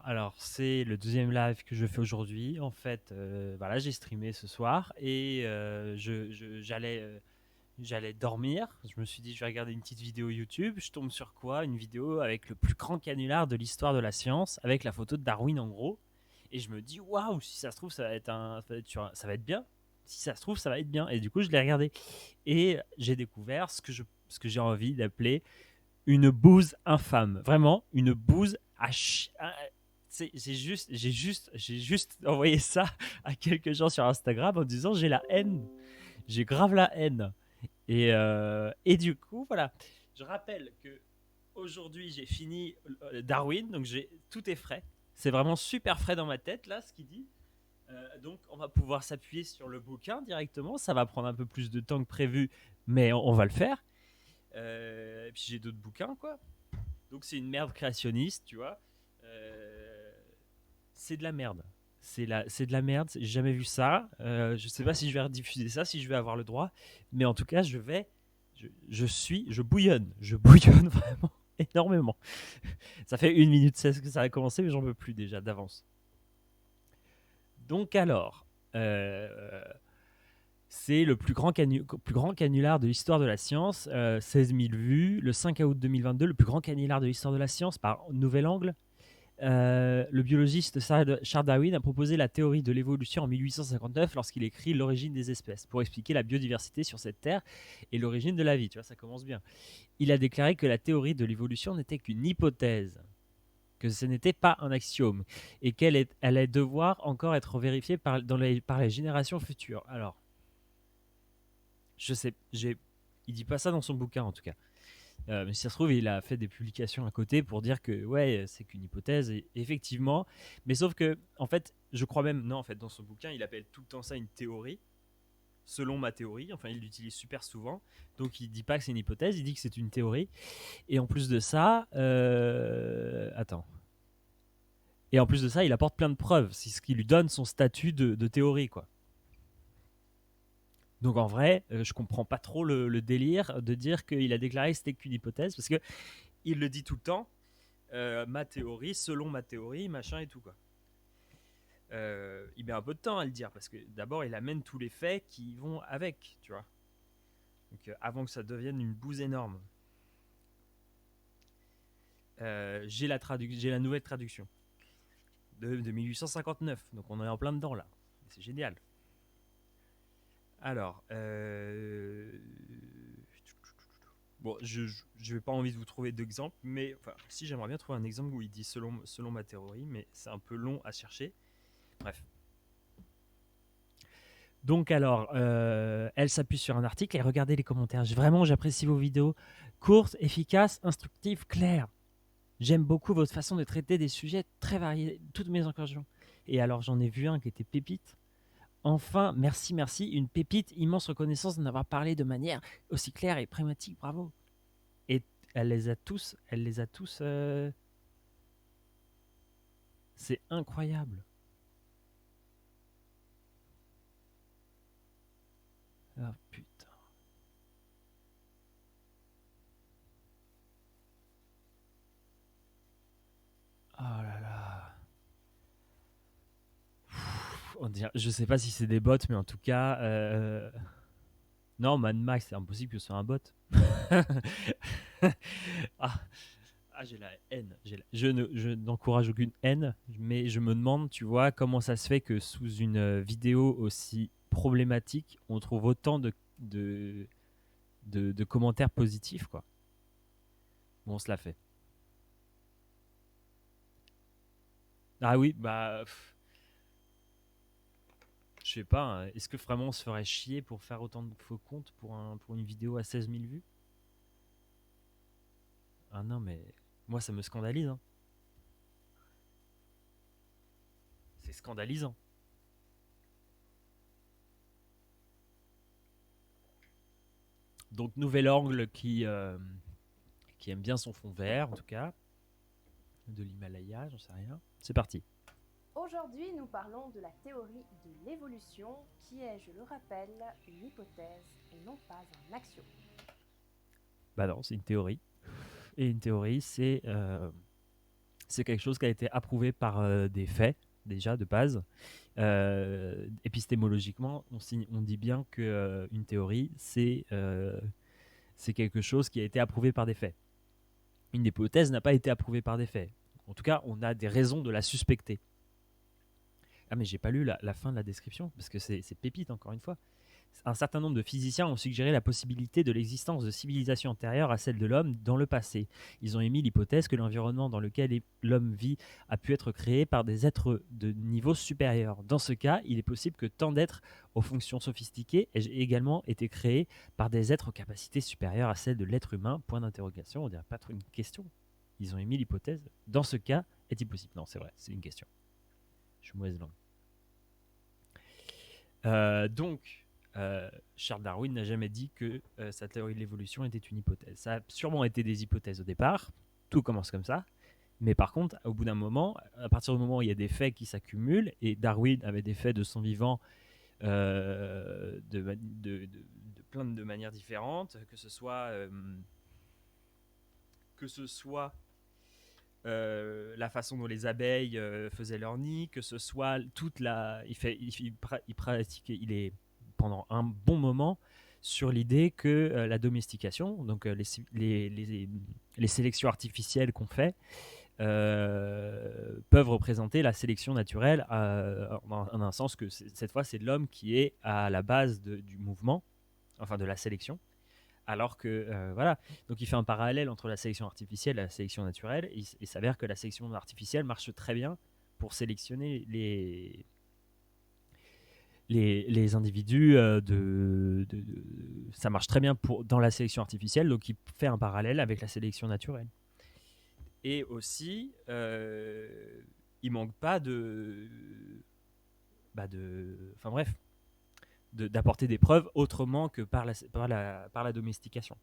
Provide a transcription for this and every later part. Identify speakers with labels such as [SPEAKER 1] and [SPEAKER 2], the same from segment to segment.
[SPEAKER 1] Alors c'est le deuxième live que je fais aujourd'hui. En fait, voilà, j'ai streamé ce soir et j'allais dormir. Je me suis dit, je vais regarder une petite vidéo YouTube. Je tombe sur quoi? Une vidéo avec le plus grand canular de l'histoire de la science, avec la photo de Darwin en gros. Et je me dis, waouh, si ça se trouve, ça va être bien. Si ça se trouve, ça va être bien. Et du coup, je l'ai regardé. Et j'ai découvert ce que j'ai envie d'appeler une bouse infâme. Vraiment, une bouse j'ai juste envoyé ça à quelques gens sur Instagram en disant j'ai la haine, j'ai grave la haine. Et du coup, voilà. Je rappelle que aujourd'hui j'ai fini Darwin, donc tout est frais. C'est vraiment super frais dans ma tête là, ce qu'il dit. Donc on va pouvoir s'appuyer sur le bouquin directement. Ça va prendre un peu plus de temps que prévu, mais on va le faire. Et puis j'ai d'autres bouquins quoi. Donc c'est une merde créationniste, tu vois. Euh, c'est de la merde. C'est de la merde. J'ai jamais vu ça. Je sais pas si je vais rediffuser ça, si je vais avoir le droit. Mais en tout cas, je bouillonne. Je bouillonne vraiment énormément. Ça fait 1 minute 16 que ça a commencé, mais j'en peux plus déjà d'avance. Donc alors, c'est le plus grand canular de l'histoire de la science. 16 000 vues. Le 5 août 2022, le plus grand canular de l'histoire de la science par Nouvel Angle. Le biologiste Charles Darwin a proposé la théorie de l'évolution en 1859 lorsqu'il écrit L'origine des espèces pour expliquer la biodiversité sur cette terre et l'origine de la vie. Tu vois, ça commence bien. Il a déclaré que la théorie de l'évolution n'était qu'une hypothèse, que ce n'était pas un axiome et qu'elle allait devoir encore être vérifiée par les générations futures. Alors, je sais, il dit pas ça dans son bouquin en tout cas. Mais si ça se trouve, il a fait des publications à côté pour dire que ouais, c'est qu'une hypothèse, et effectivement. Mais sauf que, en fait, je crois même, non, en fait, dans son bouquin, il appelle tout le temps ça une théorie, selon ma théorie. Enfin, il l'utilise super souvent. Donc, il dit pas que c'est une hypothèse, il dit que c'est une théorie. Et en plus de ça, attends. Et en plus de ça, il apporte plein de preuves. C'est ce qui lui donne son statut de théorie, quoi. Donc en vrai, je comprends pas trop le délire de dire qu'il a déclaré que c'était qu'une hypothèse, parce que il le dit tout le temps. Ma théorie, selon ma théorie, machin et tout quoi. Il met un peu de temps à le dire parce que d'abord il amène tous les faits qui vont avec, tu vois. Donc avant que ça devienne une bouse énorme. J'ai la nouvelle traduction de 1859, donc on est en plein dedans là. C'est génial. Alors, bon, je n'ai pas envie de vous trouver d'exemple, mais enfin, si j'aimerais bien trouver un exemple où il dit selon ma théorie, mais c'est un peu long à chercher. Bref. Donc alors, elle s'appuie sur un article et regardez les commentaires. Vraiment, j'apprécie vos vidéos courtes, efficaces, instructives, claires. J'aime beaucoup votre façon de traiter des sujets très variés. Toutes mes encouragements. Et alors, j'en ai vu un qui était pépite. Enfin, merci, merci. Une pépite, immense reconnaissance d'en avoir parlé de manière aussi claire et pragmatique. Bravo. Et elle les a tous. C'est incroyable. Ah putain. Oh là là. Je sais pas si c'est des bots, mais en tout cas, non, Mad Max, c'est impossible que ce soit un bot. ah, j'ai la haine. Je n'encourage aucune haine, mais je me demande, tu vois, comment ça se fait que sous une vidéo aussi problématique, on trouve autant de commentaires positifs, quoi. Bon, on se la fait. Ah oui, bah, je sais pas, hein, est-ce que vraiment on se ferait chier pour faire autant de faux comptes pour une vidéo à 16 000 vues? Ah non, mais moi, ça me scandalise, hein. C'est scandalisant. Donc, nouvel angle qui aime bien son fond vert, en tout cas, de l'Himalaya, j'en sais rien. C'est parti.
[SPEAKER 2] Aujourd'hui, nous parlons de la théorie de l'évolution, qui est, je le rappelle, une hypothèse et non pas un axiome.
[SPEAKER 1] Bah non, c'est une théorie. Et une théorie, C'est quelque chose qui a été approuvé par des faits, déjà, de base. Épistémologiquement, on dit bien qu'une théorie, c'est quelque chose qui a été approuvé par des faits. Une hypothèse n'a pas été approuvée par des faits. En tout cas, on a des raisons de la suspecter. Ah, mais j'ai pas lu la fin de la description, parce que c'est pépite, encore une fois. Un certain nombre de physiciens ont suggéré la possibilité de l'existence de civilisations antérieures à celle de l'homme dans le passé. Ils ont émis l'hypothèse que l'environnement dans lequel l'homme vit a pu être créé par des êtres de niveau supérieur. Dans ce cas, il est possible que tant d'êtres aux fonctions sophistiquées aient également été créés par des êtres aux capacités supérieures à celles de l'être humain. Point d'interrogation, on dirait pas trop une question. Ils ont émis l'hypothèse. Dans ce cas, est-il possible? Non, c'est vrai, c'est une question. Je suis mauvaise langue. Donc, Charles Darwin n'a jamais dit que sa théorie de l'évolution était une hypothèse. Ça a sûrement été des hypothèses au départ, tout commence comme ça, mais par contre, au bout d'un moment, à partir du moment où il y a des faits qui s'accumulent, et Darwin avait des faits de son vivant de plein de manières différentes, que ce soit la façon dont les abeilles faisaient leur nid, que ce soit toute la... Il pratiquait, il est pendant un bon moment sur l'idée que la domestication, donc les sélections artificielles qu'on fait, peuvent représenter la sélection naturelle en un sens que cette fois c'est l'homme qui est à la base du mouvement, enfin de la sélection. Alors que, voilà, donc il fait un parallèle entre la sélection artificielle et la sélection naturelle. Et il s'avère que la sélection artificielle marche très bien pour sélectionner les individus. Ça marche très bien dans la sélection artificielle, donc il fait un parallèle avec la sélection naturelle. Et aussi, il manque pas enfin bref, d'apporter des preuves autrement que par la domestication.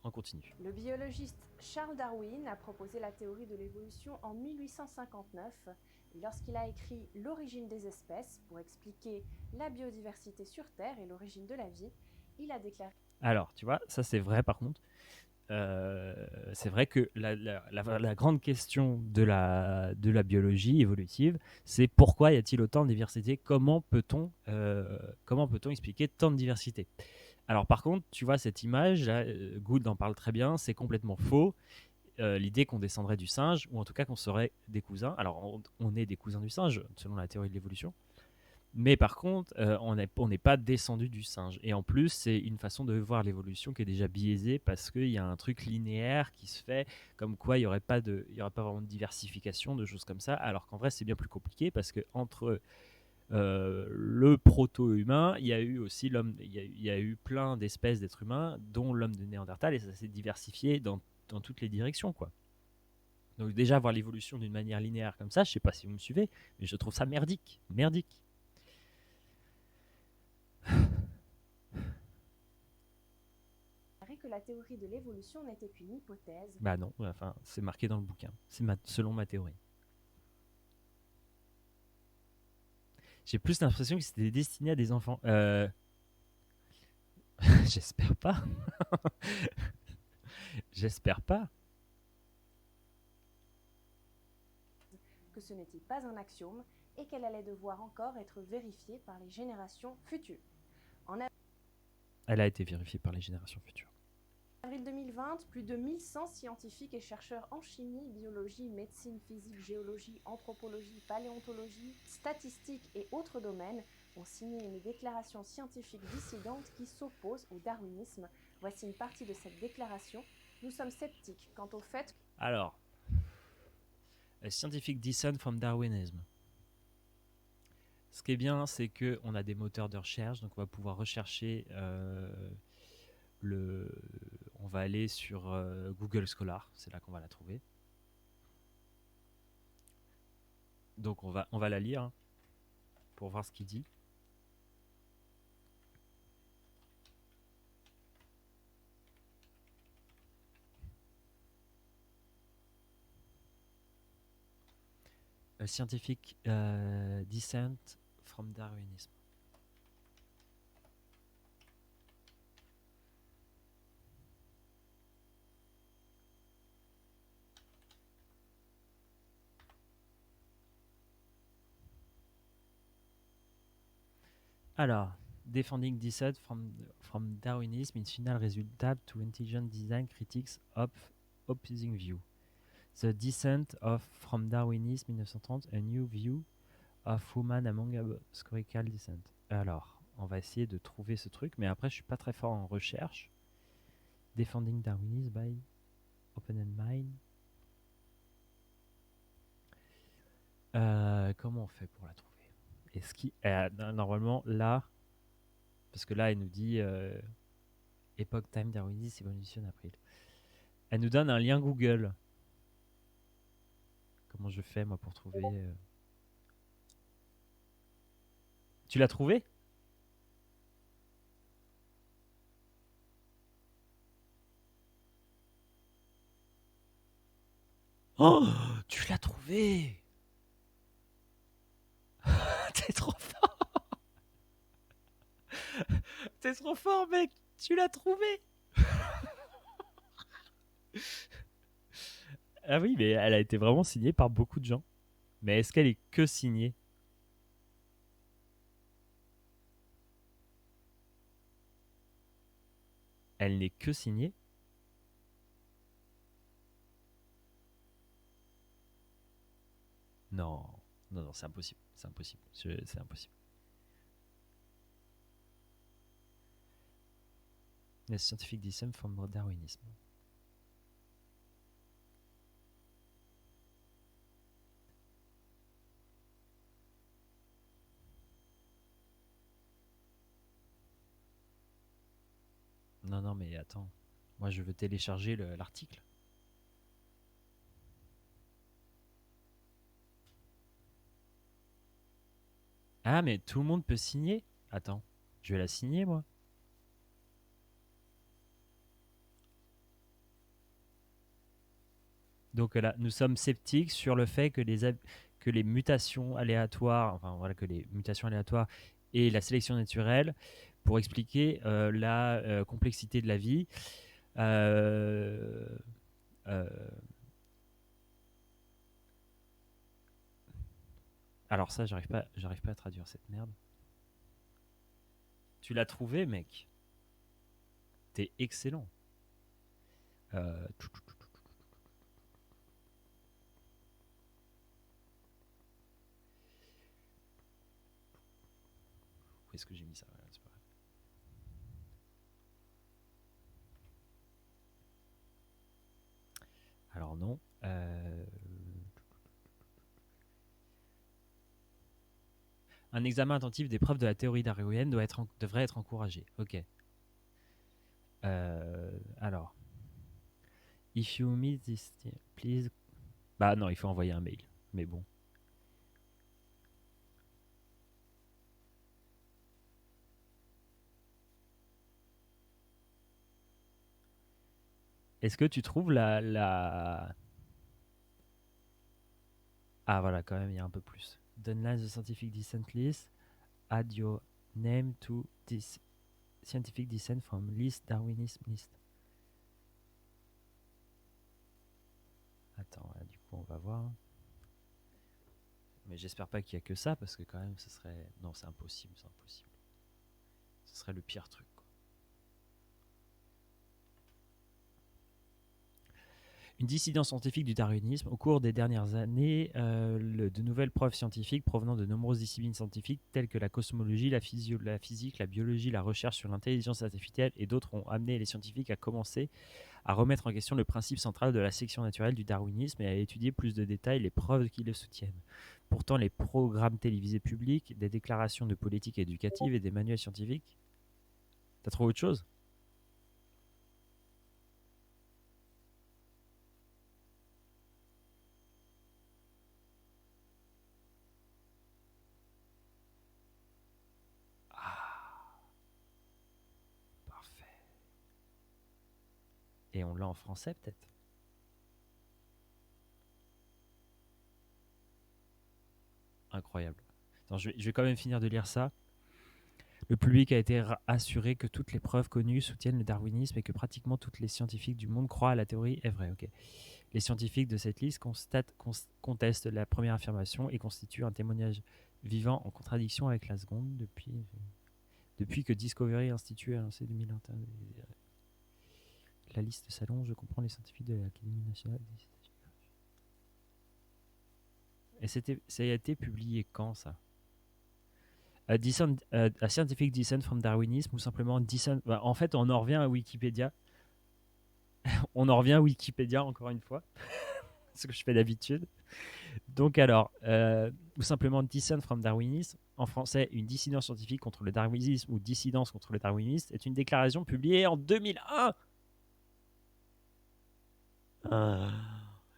[SPEAKER 1] On continue.
[SPEAKER 2] Le biologiste Charles Darwin a proposé la théorie de l'évolution en 1859. Et lorsqu'il a écrit L'origine des espèces pour expliquer la biodiversité sur Terre et l'origine de la vie, il a déclaré...
[SPEAKER 1] Alors, tu vois, ça c'est vrai par contre. C'est vrai que la grande question de la biologie évolutive, c'est pourquoi y a-t-il autant de diversité? Comment peut-on expliquer tant de diversité? Alors par contre, tu vois cette image, là, Gould en parle très bien, c'est complètement faux. L'idée qu'on descendrait du singe, ou en tout cas qu'on serait des cousins. Alors on est des cousins du singe, selon la théorie de l'évolution. Mais par contre, on n'est pas descendu du singe. Et en plus, c'est une façon de voir l'évolution qui est déjà biaisée parce qu'il y a un truc linéaire qui se fait, comme quoi il n'y aurait pas vraiment de diversification, de choses comme ça. Alors qu'en vrai, c'est bien plus compliqué parce que entre le proto-humain, il y a eu aussi l'homme. Il y a eu plein d'espèces d'êtres humains, dont l'homme de Néandertal, et ça s'est diversifié dans toutes les directions, quoi. Donc déjà voir l'évolution d'une manière linéaire comme ça, je sais pas si vous me suivez, mais je trouve ça merdique.
[SPEAKER 2] que la théorie de l'évolution n'était qu'une hypothèse.
[SPEAKER 1] Bah non, enfin, c'est marqué dans le bouquin. C'est selon ma théorie. J'ai plus l'impression que c'était destiné à des enfants. J'espère pas. J'espère pas.
[SPEAKER 2] Que ce n'était pas un axiome et qu'elle allait devoir encore être vérifiée par les générations futures.
[SPEAKER 1] Elle a été vérifiée par les générations futures.
[SPEAKER 2] En avril 2020, plus de 1100 scientifiques et chercheurs en chimie, biologie, médecine, physique, géologie, anthropologie, paléontologie, statistique et autres domaines ont signé une déclaration scientifique dissidente qui s'oppose au darwinisme. Voici une partie de cette déclaration. Nous sommes sceptiques quant au fait...
[SPEAKER 1] Alors, a scientific dissent from Darwinism. Ce qui est bien, c'est qu'on a des moteurs de recherche, donc on va pouvoir rechercher on va aller sur Google Scholar, c'est là qu'on va la trouver. Donc on va la lire hein, pour voir ce qu'il dit. A scientific dissent from Darwinism. Alors, defending dissent from Darwinism in final resultat to intelligent design critics of opposing view. The Descent of from Darwinism 1930, a new view of woman among historical descent. Alors, on va essayer de trouver ce truc, mais après, je suis pas très fort en recherche. Defending Darwinism by Open and Mind. Comment on fait pour la trouver? Est-ce qu'il normalement là, parce que là, elle nous dit Epoch Time Darwinism Evolution April. Elle nous donne un lien Google. Comment je fais moi pour trouver Tu l'as trouvé? Oh, tu l'as trouvé! T'es trop fort! T'es trop fort, mec! Tu l'as trouvé! Ah oui, mais elle a été vraiment signée par beaucoup de gens. Mais est-ce qu'elle est que signée? Elle n'est que signée? Non, non, non, c'est impossible. C'est impossible. C'est impossible. Les scientifiques disent from Darwinisme. Non, non, mais attends. Moi, je veux télécharger l'article. Ah, mais tout le monde peut signer? Attends, je vais la signer, moi. Donc là, nous sommes sceptiques sur le fait que que les mutations aléatoires, enfin voilà, que les mutations aléatoires et la sélection naturelle, pour expliquer la complexité de la vie, euh, euh, alors ça, j'arrive pas à traduire cette merde. Tu l'as trouvé, mec. T'es excellent. Euh, Où est-ce que j'ai mis ça? Voilà, c'est pas grave. Alors non. Un examen attentif des preuves de la théorie darwinienne devrait être encouragé. Ok. Alors, if you meet this, please. Bah non, il faut envoyer un mail. Mais bon. Est-ce que tu trouves la... Ah voilà, quand même, il y a un peu plus. Download the scientific descent list. Add your name to this scientific descent from list Darwinism list. Attends, là, du coup, on va voir. Mais j'espère pas qu'il y a que ça, parce que quand même, ce serait... Non, c'est impossible, c'est impossible. Ce serait le pire truc. Une dissidence scientifique du darwinisme. Au cours des dernières années, de nouvelles preuves scientifiques provenant de nombreuses disciplines scientifiques telles que la cosmologie, la physique, la biologie, la recherche sur l'intelligence artificielle et d'autres ont amené les scientifiques à commencer à remettre en question le principe central de la sélection naturelle du darwinisme et à étudier plus de détails les preuves qui le soutiennent. Pourtant, les programmes télévisés publics, des déclarations de politique éducative et des manuels scientifiques... T'as trouvé autre chose? Ah, parfait. Et on l'a en français peut-être? Incroyable. Attends, je vais quand même finir de lire ça. Le public a été assuré que toutes les preuves connues soutiennent le darwinisme et que pratiquement tous les scientifiques du monde croient à la théorie est vraie. Okay. Les scientifiques de cette liste contestent la première affirmation et constituent un témoignage vivant en contradiction avec la seconde depuis... Depuis que Discovery Institute a lancé 2021, la liste s'allonge, je comprends les scientifiques de l'Académie nationale des États-Unis. Et ça a été publié quand ça? A Scientific Descent from Darwinism ou simplement Descent. Bah, en fait, on en revient à Wikipédia. On en revient à Wikipédia encore une fois, ce que je fais d'habitude. Donc alors, ou simplement Descent from Darwinism, en français, une dissidence scientifique contre le darwinisme ou dissidence contre le darwinisme, est une déclaration publiée en 2001.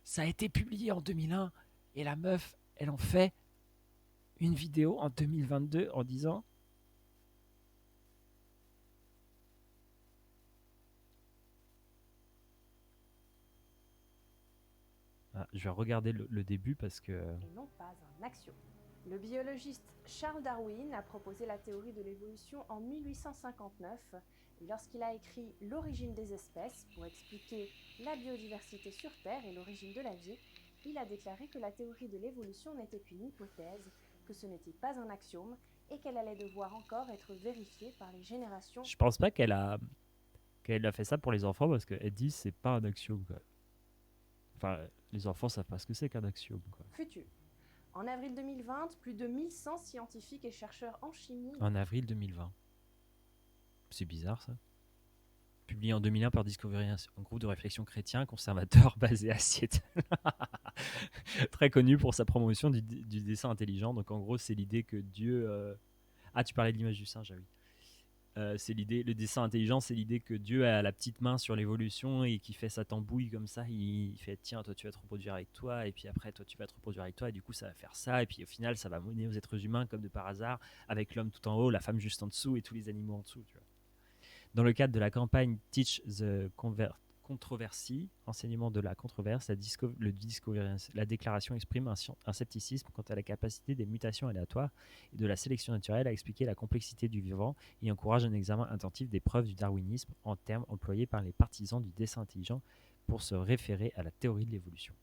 [SPEAKER 1] Ça a été publié en 2001 et la meuf, elle en fait une vidéo en 2022 en disant je vais regarder le début parce que...
[SPEAKER 2] Et non pas un axiome. Le biologiste Charles Darwin a proposé la théorie de l'évolution en 1859 et lorsqu'il a écrit L'origine des espèces pour expliquer la biodiversité sur Terre et l'origine de la vie, il a déclaré que la théorie de l'évolution n'était qu'une hypothèse, que ce n'était pas un axiome et qu'elle allait devoir encore être vérifiée par les générations.
[SPEAKER 1] Je pense pas qu'elle a fait ça pour les enfants parce qu'elle dit c'est pas un axiome quoi. Enfin, les enfants savent pas ce que c'est qu'un axiome quoi.
[SPEAKER 2] Futur. En avril 2020, plus de 1100 scientifiques et chercheurs en chimie.
[SPEAKER 1] En avril 2020. C'est bizarre ça. Publié en 2001 par Discovery, un groupe de réflexion chrétien conservateur basé à Seattle. Très connu pour sa promotion du dessin intelligent. Donc en gros, c'est l'idée que Dieu... Ah, tu parlais de l'image du singe, ah oui. C'est l'idée, le dessin intelligent, c'est l'idée que Dieu a la petite main sur l'évolution et qui fait sa tambouille comme ça. Il fait tiens, toi tu vas te reproduire avec toi, et puis après toi tu vas te reproduire avec toi, et du coup ça va faire ça, et puis au final ça va mener aux êtres humains comme de par hasard, avec l'homme tout en haut, la femme juste en dessous et tous les animaux en dessous. Tu vois. Dans le cadre de la campagne Teach the Controversy, enseignement de la controverse, la déclaration exprime un scepticisme quant à la capacité des mutations aléatoires et de la sélection naturelle à expliquer la complexité du vivant et encourage un examen attentif des preuves du darwinisme en termes employés par les partisans du dessin intelligent pour se référer à la théorie de l'évolution.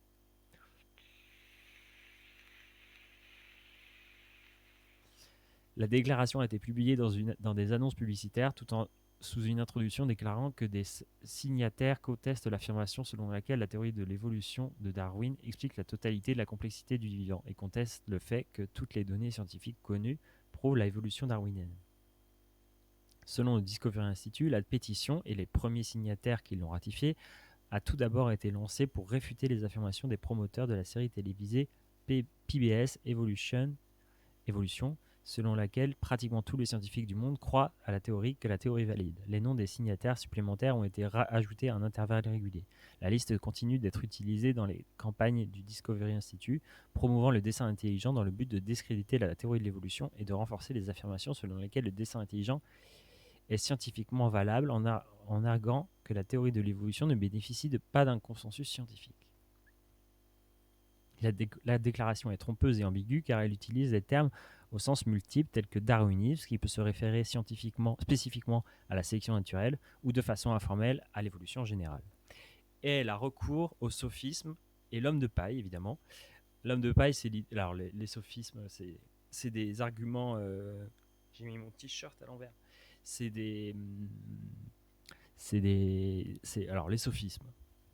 [SPEAKER 1] La déclaration a été publiée dans des annonces publicitaires tout en sous une introduction déclarant que des signataires contestent l'affirmation selon laquelle la théorie de l'évolution de Darwin explique la totalité de la complexité du vivant et contestent le fait que toutes les données scientifiques connues prouvent l'évolution darwinienne. Selon le Discovery Institute, la pétition et les premiers signataires qui l'ont ratifiée a tout d'abord été lancée pour réfuter les affirmations des promoteurs de la série télévisée PBS Evolution, selon laquelle pratiquement tous les scientifiques du monde croient à la théorie que la théorie valide. Les noms des signataires supplémentaires ont été ajoutés à un intervalle régulier. La liste continue d'être utilisée dans les campagnes du Discovery Institute, promouvant le dessin intelligent dans le but de discréditer la théorie de l'évolution et de renforcer les affirmations selon lesquelles le dessin intelligent est scientifiquement valable en arguant que la théorie de l'évolution ne bénéficie pas d'un consensus scientifique. La déclaration est trompeuse et ambiguë car elle utilise des termes au sens multiple tels que darwinisme, qui peut se référer spécifiquement à la sélection naturelle ou de façon informelle à l'évolution générale. Et elle a recours au sophisme et l'homme de paille, évidemment. L'homme de paille, alors les sophismes, c'est des arguments... J'ai mis mon t-shirt à l'envers. Alors les sophismes.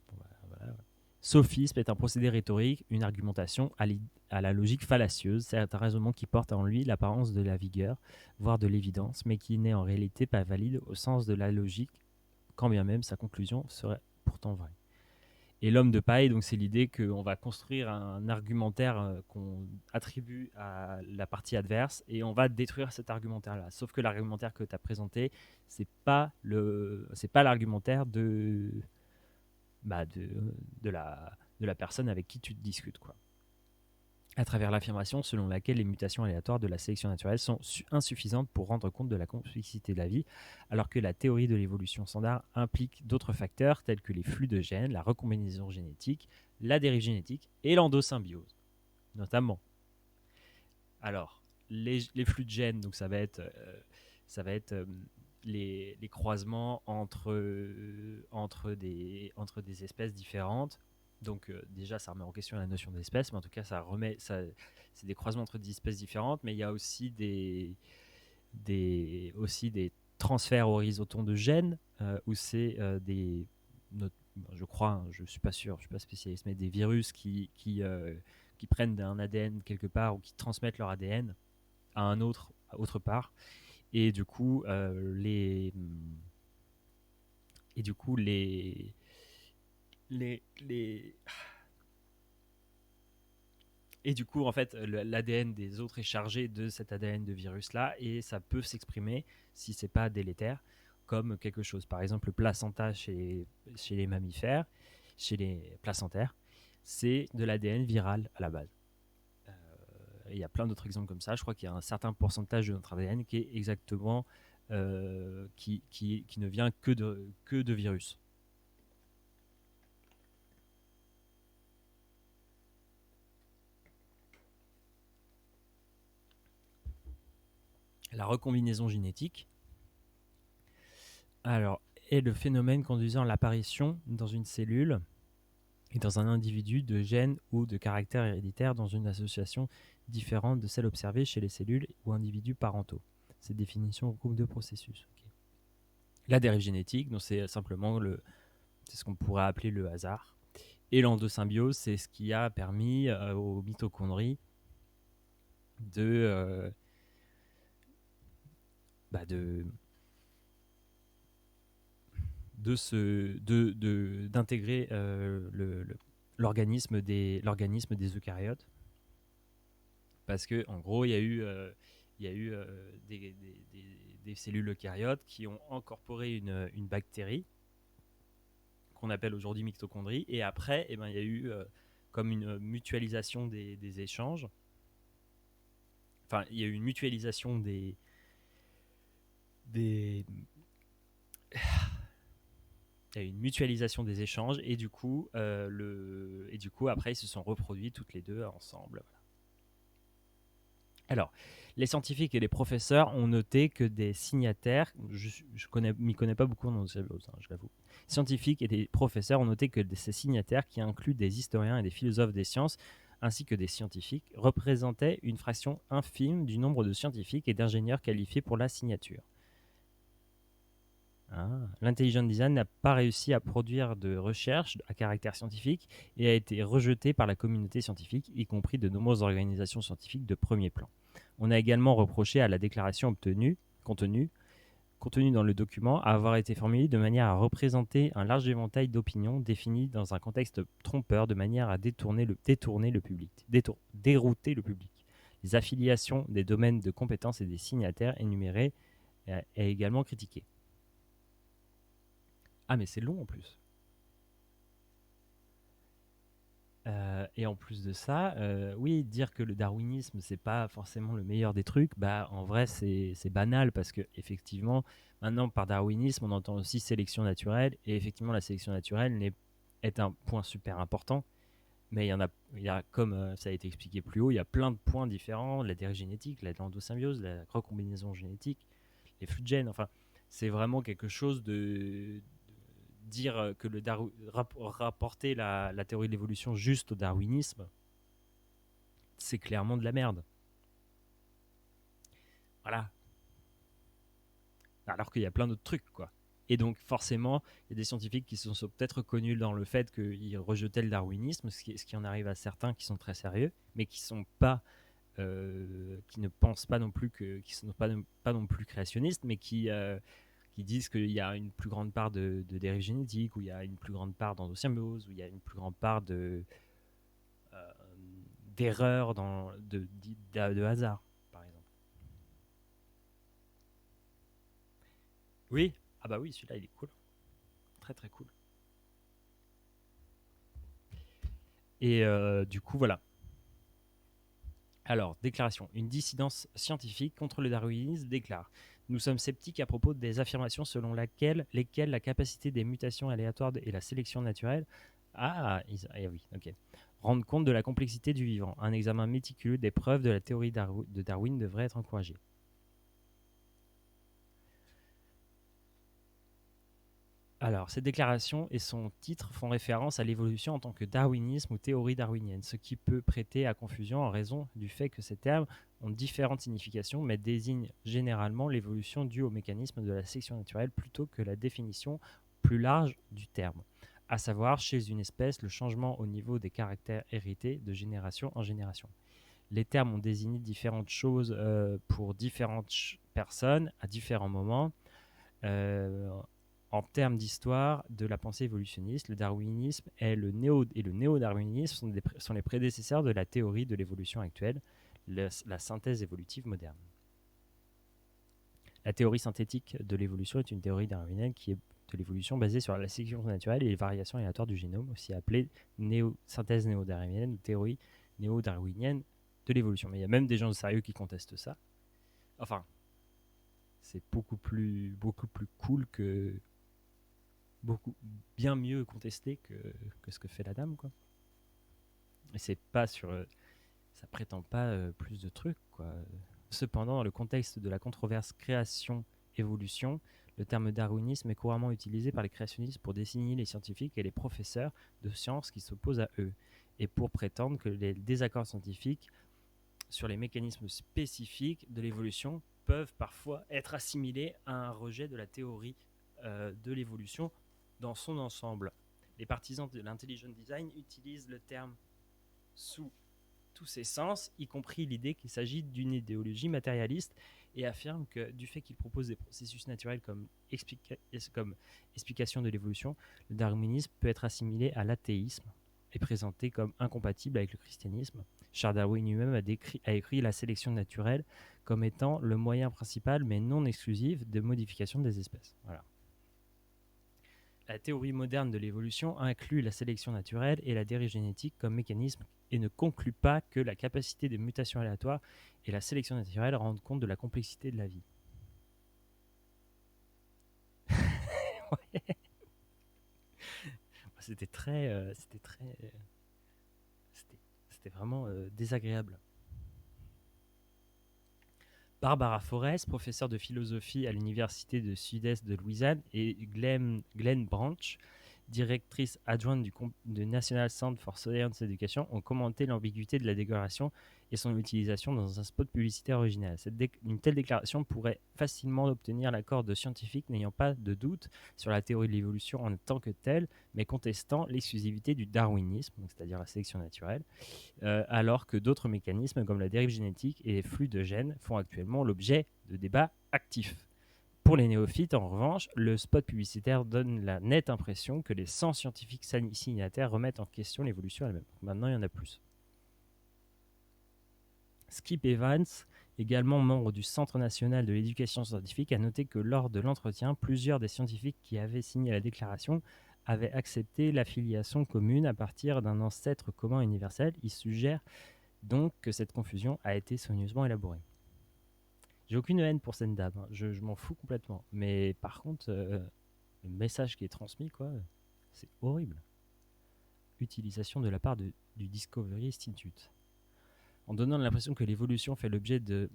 [SPEAKER 1] Voilà. Sophisme est un procédé rhétorique, une argumentation à la logique fallacieuse. C'est un raisonnement qui porte en lui l'apparence de la vigueur, voire de l'évidence, mais qui n'est en réalité pas valide au sens de la logique, quand bien même sa conclusion serait pourtant vraie. Et l'homme de paille, donc c'est l'idée qu'on va construire un argumentaire qu'on attribue à la partie adverse et on va détruire cet argumentaire-là. Sauf que l'argumentaire que tu as présenté, c'est pas l'argumentaire de la personne avec qui tu te discutes, quoi. À travers l'affirmation selon laquelle les mutations aléatoires de la sélection naturelle sont insuffisantes pour rendre compte de la complexité de la vie, alors que la théorie de l'évolution standard implique d'autres facteurs tels que les flux de gènes, la recombinaison génétique, la dérive génétique et l'endosymbiose, notamment. Alors, les flux de gènes, donc ça va être les croisements entre des espèces différentes. Donc déjà, ça remet en question la notion d'espèce, mais en tout cas, c'est des croisements entre des espèces différentes, mais il y a aussi aussi des transferts horizontaux de gènes, où c'est je crois, hein, je suis pas sûr, je suis pas spécialiste, mais des virus qui prennent un ADN quelque part ou qui transmettent leur ADN à autre part, et du coup les et du coup, en fait, l'ADN des autres est chargé de cet ADN de virus-là, et ça peut s'exprimer, si c'est pas délétère, comme quelque chose. Par exemple, le placenta chez les mammifères, chez les placentaires, c'est de l'ADN viral à la base. Il y a plein d'autres exemples comme ça. Je crois qu'il y a un certain pourcentage de notre ADN qui est exactement qui ne vient que de virus. La recombinaison génétique, alors, est le phénomène conduisant à l'apparition dans une cellule et dans un individu de gènes ou de caractères héréditaires dans une association différente de celle observée chez les cellules ou individus parentaux. Cette définition regroupe deux processus. Okay. La dérive génétique, donc c'est simplement c'est ce qu'on pourrait appeler le hasard. Et l'endosymbiose, c'est ce qui a permis aux mitochondries d'intégrer l'organisme des eucaryotes, parce que en gros il y a eu des cellules eucaryotes qui ont incorporé une bactérie qu'on appelle aujourd'hui mitochondrie, et après il y a eu comme une mutualisation des échanges, enfin il y a eu une mutualisation des il y a une mutualisation des échanges, et du coup après ils se sont reproduits toutes les deux ensemble. Voilà. Alors, les scientifiques et les professeurs ont noté que des signataires, je m'y connais pas beaucoup en endosymbiose, je l'avoue. Scientifiques et des professeurs ont noté que ces signataires, qui incluent des historiens et des philosophes des sciences, ainsi que des scientifiques, représentaient une fraction infime du nombre de scientifiques et d'ingénieurs qualifiés pour la signature. L'intelligent design n'a pas réussi à produire de recherches à caractère scientifique et a été rejeté par la communauté scientifique, y compris de nombreuses organisations scientifiques de premier plan. On a également reproché à la déclaration contenue dans le document avoir été formulée de manière à représenter un large éventail d'opinions définies dans un contexte trompeur de manière à dérouter le public. Les affiliations des domaines de compétences et des signataires énumérés est également critiquée. Ah, mais c'est long en plus. Et en plus de ça, oui, dire que le darwinisme, c'est pas forcément le meilleur des trucs, bah en vrai, c'est banal, parce que effectivement, maintenant, par darwinisme, on entend aussi sélection naturelle, et effectivement, la sélection naturelle est un point super important, mais il y a comme ça a été expliqué plus haut, il y a plein de points différents, la dérive génétique, l'endosymbiose, la recombinaison génétique, les flux de gènes, enfin, c'est vraiment quelque chose de dire que rapporter la théorie de l'évolution juste au darwinisme, c'est clairement de la merde. Voilà. Alors qu'il y a plein d'autres trucs, quoi. Et donc, forcément, il y a des scientifiques qui se sont peut-être reconnus dans le fait qu'ils rejetaient le darwinisme, ce qui en arrive à certains qui sont très sérieux, mais qui sont pas, qui ne pensent pas non plus qui sont pas non plus créationnistes, mais qui disent qu'il y a une plus grande part de dérive génétique, ou il y a une plus grande part d'endosymbiose, ou il y a une plus grande part d'erreurs de hasard, par exemple. Oui, ah bah oui, celui-là il est cool, très très cool. Et du coup voilà. Alors, déclaration. Une dissidence scientifique contre le darwinisme déclare: nous sommes sceptiques à propos des affirmations selon lesquelles la capacité des mutations aléatoires et la sélection naturelle oui, ok, rendent compte de la complexité du vivant. Un examen méticuleux des preuves de la théorie de Darwin devrait être encouragé. Alors, cette déclaration et son titre font référence à l'évolution en tant que darwinisme ou théorie darwinienne, ce qui peut prêter à confusion en raison du fait que ces termes ont différentes significations, mais désignent généralement l'évolution due au mécanisme de la sélection naturelle plutôt que la définition plus large du terme, à savoir chez une espèce le changement au niveau des caractères hérités de génération en génération. Les termes ont désigné différentes choses pour différentes personnes à différents moments. Euh, En termes d'histoire de la pensée évolutionniste, le darwinisme et le néo-darwinisme sont les prédécesseurs de la théorie de l'évolution actuelle, la synthèse évolutive moderne. La théorie synthétique de l'évolution est une théorie darwinienne qui est de l'évolution basée sur la sélection naturelle et les variations aléatoires du génome, aussi appelée synthèse néo-darwinienne ou théorie néo-darwinienne de l'évolution. Mais il y a même des gens sérieux qui contestent ça. Enfin, c'est beaucoup plus cool que beaucoup bien mieux contesté que ce que fait la dame, quoi. Et c'est pas sur ça prétend pas plus de trucs, quoi. Cependant, dans le contexte de la controverse création-évolution, le terme darwinisme est couramment utilisé par les créationnistes pour désigner les scientifiques et les professeurs de sciences qui s'opposent à eux, et pour prétendre que les désaccords scientifiques sur les mécanismes spécifiques de l'évolution peuvent parfois être assimilés à un rejet de la théorie de l'évolution dans son ensemble. Les partisans de l'intelligent design utilisent le terme sous tous ses sens, y compris l'idée qu'il s'agit d'une idéologie matérialiste, et affirment que du fait qu'il propose des processus naturels comme explication de l'évolution, le darwinisme peut être assimilé à l'athéisme et présenté comme incompatible avec le christianisme. Charles Darwin lui-même a écrit la sélection naturelle comme étant le moyen principal, mais non exclusif, de modification des espèces. Voilà. La théorie moderne de l'évolution inclut la sélection naturelle et la dérive génétique comme mécanisme et ne conclut pas que la capacité de mutation aléatoire et la sélection naturelle rendent compte de la complexité de la vie. Ouais. C'était vraiment désagréable. Barbara Forrest, professeure de philosophie à l'université de Sud-Est de Louisiane, et Glenn Branch, directrice adjointe du National Center for Science Education, ont commenté l'ambiguïté de la déclaration et son utilisation dans un spot publicitaire original. Une telle déclaration pourrait facilement obtenir l'accord de scientifiques n'ayant pas de doute sur la théorie de l'évolution en tant que telle, mais contestant l'exclusivité du darwinisme, c'est-à-dire la sélection naturelle, alors que d'autres mécanismes comme la dérive génétique et les flux de gènes font actuellement l'objet de débats actifs. Pour les néophytes, en revanche, le spot publicitaire donne la nette impression que les 100 scientifiques signataires remettent en question l'évolution elle-même. Maintenant, il y en a plus. Skip Evans, également membre du Centre national de l'éducation scientifique, a noté que lors de l'entretien, plusieurs des scientifiques qui avaient signé la déclaration avaient accepté l'affiliation commune à partir d'un ancêtre commun universel. Il suggère donc que cette confusion a été soigneusement élaborée. J'ai aucune haine pour cette dame, hein. Je m'en fous complètement. Mais par contre, le message qui est transmis, quoi, c'est horrible. Utilisation de la part du Discovery Institute. En donnant l'impression que l'évolution fait l'objet de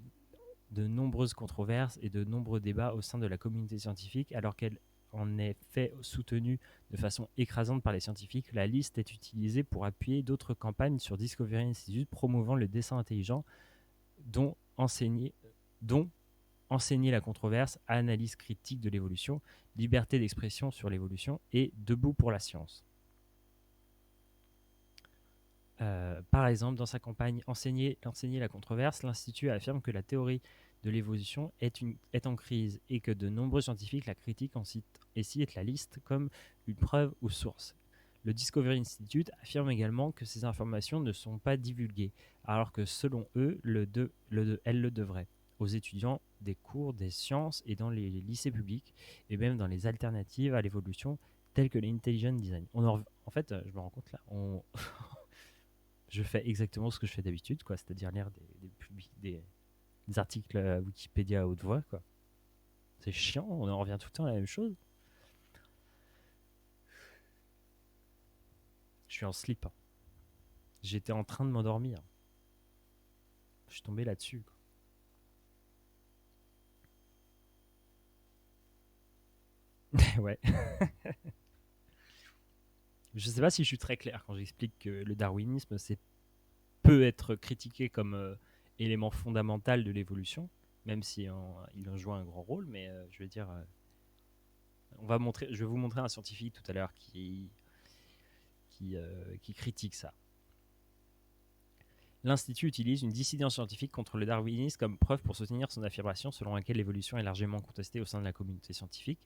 [SPEAKER 1] nombreuses controverses et de nombreux débats au sein de la communauté scientifique, alors qu'elle en est fait soutenue de façon écrasante par les scientifiques, la liste est utilisée pour appuyer d'autres campagnes sur Discovery Institute promouvant le dessin intelligent, dont enseigner la controverse, analyse critique de l'évolution, liberté d'expression sur l'évolution et debout pour la science. Par exemple, dans sa campagne Enseigner la controverse, l'Institut affirme que la théorie de l'évolution est en crise et que de nombreux scientifiques la critiquent et citent la liste comme une preuve ou source. Le Discovery Institute affirme également que ces informations ne sont pas divulguées, alors que selon eux, elles le devraient, aux étudiants des cours des sciences et dans les lycées publics, et même dans les alternatives à l'évolution, telles que l'intelligent design. En fait, je me rends compte là, je fais exactement ce que je fais d'habitude, quoi, c'est-à-dire lire des articles Wikipédia à haute voix, quoi. C'est chiant, on en revient tout le temps à la même chose. Je suis en slip. J'étais en train de m'endormir. Je suis tombé là-dessus, quoi. Ouais. Je sais pas si je suis très clair quand j'explique que le darwinisme peut être critiqué comme élément fondamental de l'évolution, même si il en joue un grand rôle, mais je veux dire, je vais vous montrer un scientifique tout à l'heure qui critique ça. L'Institut utilise une dissidence scientifique contre le darwinisme comme preuve pour soutenir son affirmation selon laquelle l'évolution est largement contestée au sein de la communauté scientifique.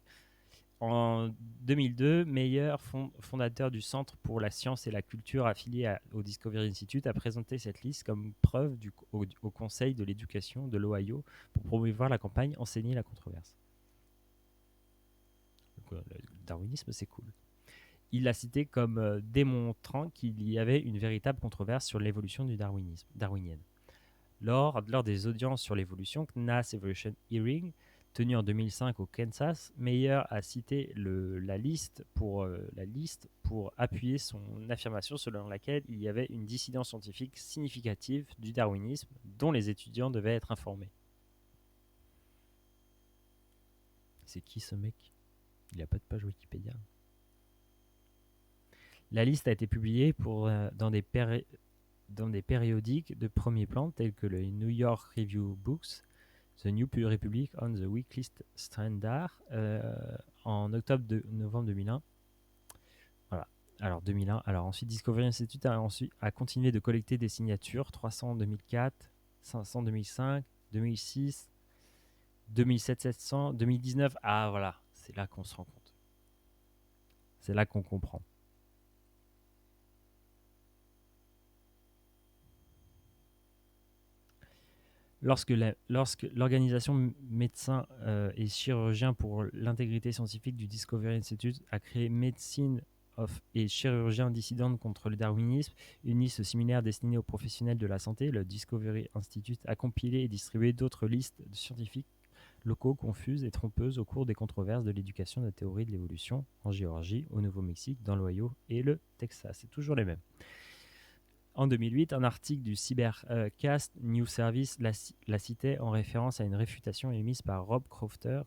[SPEAKER 1] En 2002, Meyer, fondateur du Centre pour la science et la culture affilié au Discovery Institute, a présenté cette liste comme preuve au Conseil de l'éducation de l'Ohio pour promouvoir la campagne Enseigner la controverse. Donc, le darwinisme, c'est cool. Il l'a cité comme démontrant qu'il y avait une véritable controverse sur l'évolution du darwinienne. Lors des audiences sur l'évolution, CNAS Evolution Hearing, tenu en 2005 au Kansas, Meyer a cité la liste pour appuyer son affirmation selon laquelle il y avait une dissidence scientifique significative du darwinisme dont les étudiants devaient être informés. C'est qui ce mec? Il n'a pas de page Wikipédia. La liste a été publiée dans des périodiques de premier plan tels que le New York Review Books, The New Republic on the Weekly Standard en novembre 2001. Voilà. Alors 2001. Alors ensuite, Discovery Institute a continué de collecter des signatures 300 en 2004, 500 en 2005, 2006, 2007, 700, 2019. Ah voilà, c'est là qu'on se rend compte. C'est là qu'on comprend. Lorsque l'organisation Médecins et Chirurgiens pour l'intégrité scientifique du Discovery Institute a créé Medicine et Chirurgiens dissidents contre le darwinisme, une liste similaire destinée aux professionnels de la santé, le Discovery Institute a compilé et distribué d'autres listes de scientifiques locaux confuses et trompeuses au cours des controverses de l'éducation de la théorie de l'évolution en Géorgie, au Nouveau-Mexique, dans l'Ohio et le Texas. C'est toujours les mêmes. En 2008, un article du Cybercast News Service la citait en référence à une réfutation émise par Rob Crowther,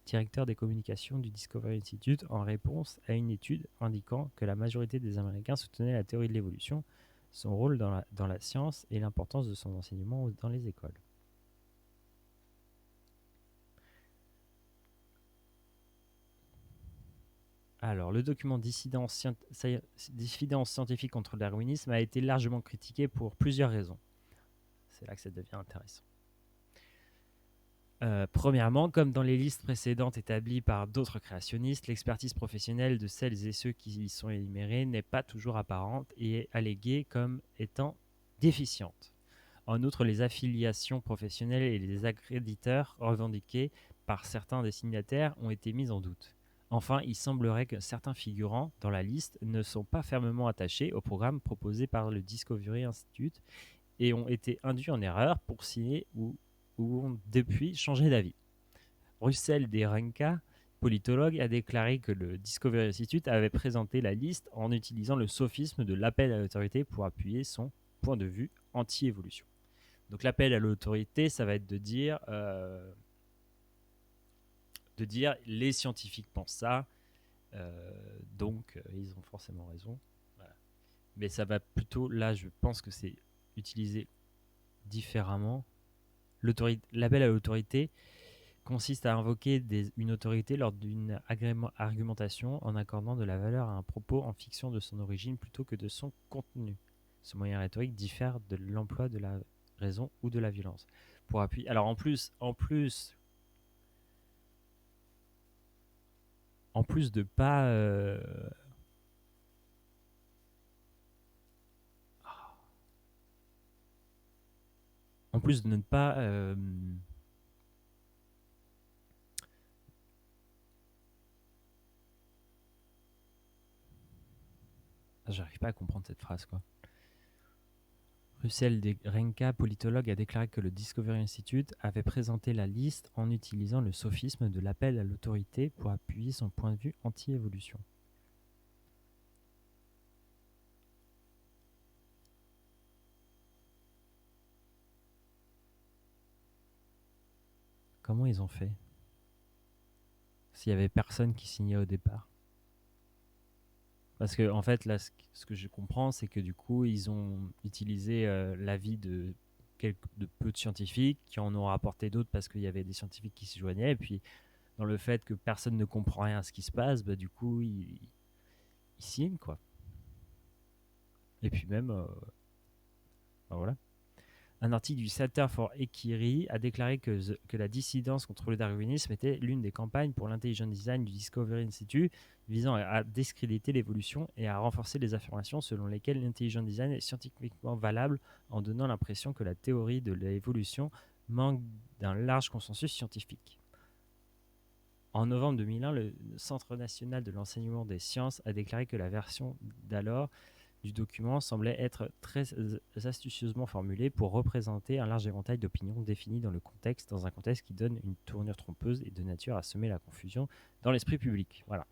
[SPEAKER 1] directeur des communications du Discovery Institute, en réponse à une étude indiquant que la majorité des Américains soutenaient la théorie de l'évolution, son rôle dans la science et l'importance de son enseignement dans les écoles. Alors, le document Dissidence scientifique contre le darwinisme a été largement critiqué pour plusieurs raisons. C'est là que ça devient intéressant. Premièrement, comme dans les listes précédentes établies par d'autres créationnistes, l'expertise professionnelle de celles et ceux qui y sont énumérés n'est pas toujours apparente et est alléguée comme étant déficiente. En outre, les affiliations professionnelles et les accréditeurs revendiqués par certains des signataires ont été mis en doute. Enfin, il semblerait que certains figurants dans la liste ne sont pas fermement attachés au programme proposé par le Discovery Institute et ont été induits en erreur pour signer ou ont depuis changé d'avis. Russell Derenka, politologue, a déclaré que le Discovery Institute avait présenté la liste en utilisant le sophisme de l'appel à l'autorité pour appuyer son point de vue anti-évolution. Donc l'appel à l'autorité, ça va être de dire les scientifiques pensent ça, donc ils ont forcément raison. Voilà. Mais ça va plutôt, là je pense que c'est utilisé différemment. L'appel à l'autorité consiste à invoquer une autorité lors d'une argumentation en accordant de la valeur à un propos en fiction de son origine plutôt que de son contenu. Ce moyen rhétorique diffère de l'emploi de la raison ou de la violence. Pour appuyer. Alors en plus de pas en plus de ne pas j'arrive pas à comprendre cette phrase quoi. Russell Derenka, politologue, a déclaré que le Discovery Institute avait présenté la liste en utilisant le sophisme de l'appel à l'autorité pour appuyer son point de vue anti-évolution. Comment ils ont fait? s'il y avait personne qui signait au départ. Parce que en fait, là, ce que je comprends, c'est que du coup, ils ont utilisé l'avis de peu de scientifiques qui en ont rapporté d'autres parce qu'il y avait des scientifiques qui s'y joignaient. Et puis, dans le fait que personne ne comprend rien à ce qui se passe, bah, du coup, ils signent, quoi. Et puis même, bah, voilà. Un article du Center for Ekiri a déclaré que la dissidence contre le darwinisme était l'une des campagnes pour l'intelligent design du Discovery Institute visant à discréditer l'évolution et à renforcer les affirmations selon lesquelles l'intelligent design est scientifiquement valable en donnant l'impression que la théorie de l'évolution manque d'un large consensus scientifique. En novembre 2001, le Centre national de l'enseignement des sciences a déclaré que la version d'alors du document semblait être très astucieusement formulé pour représenter un large éventail d'opinions définies dans un contexte qui donne une tournure trompeuse et de nature à semer la confusion dans l'esprit public. Voilà.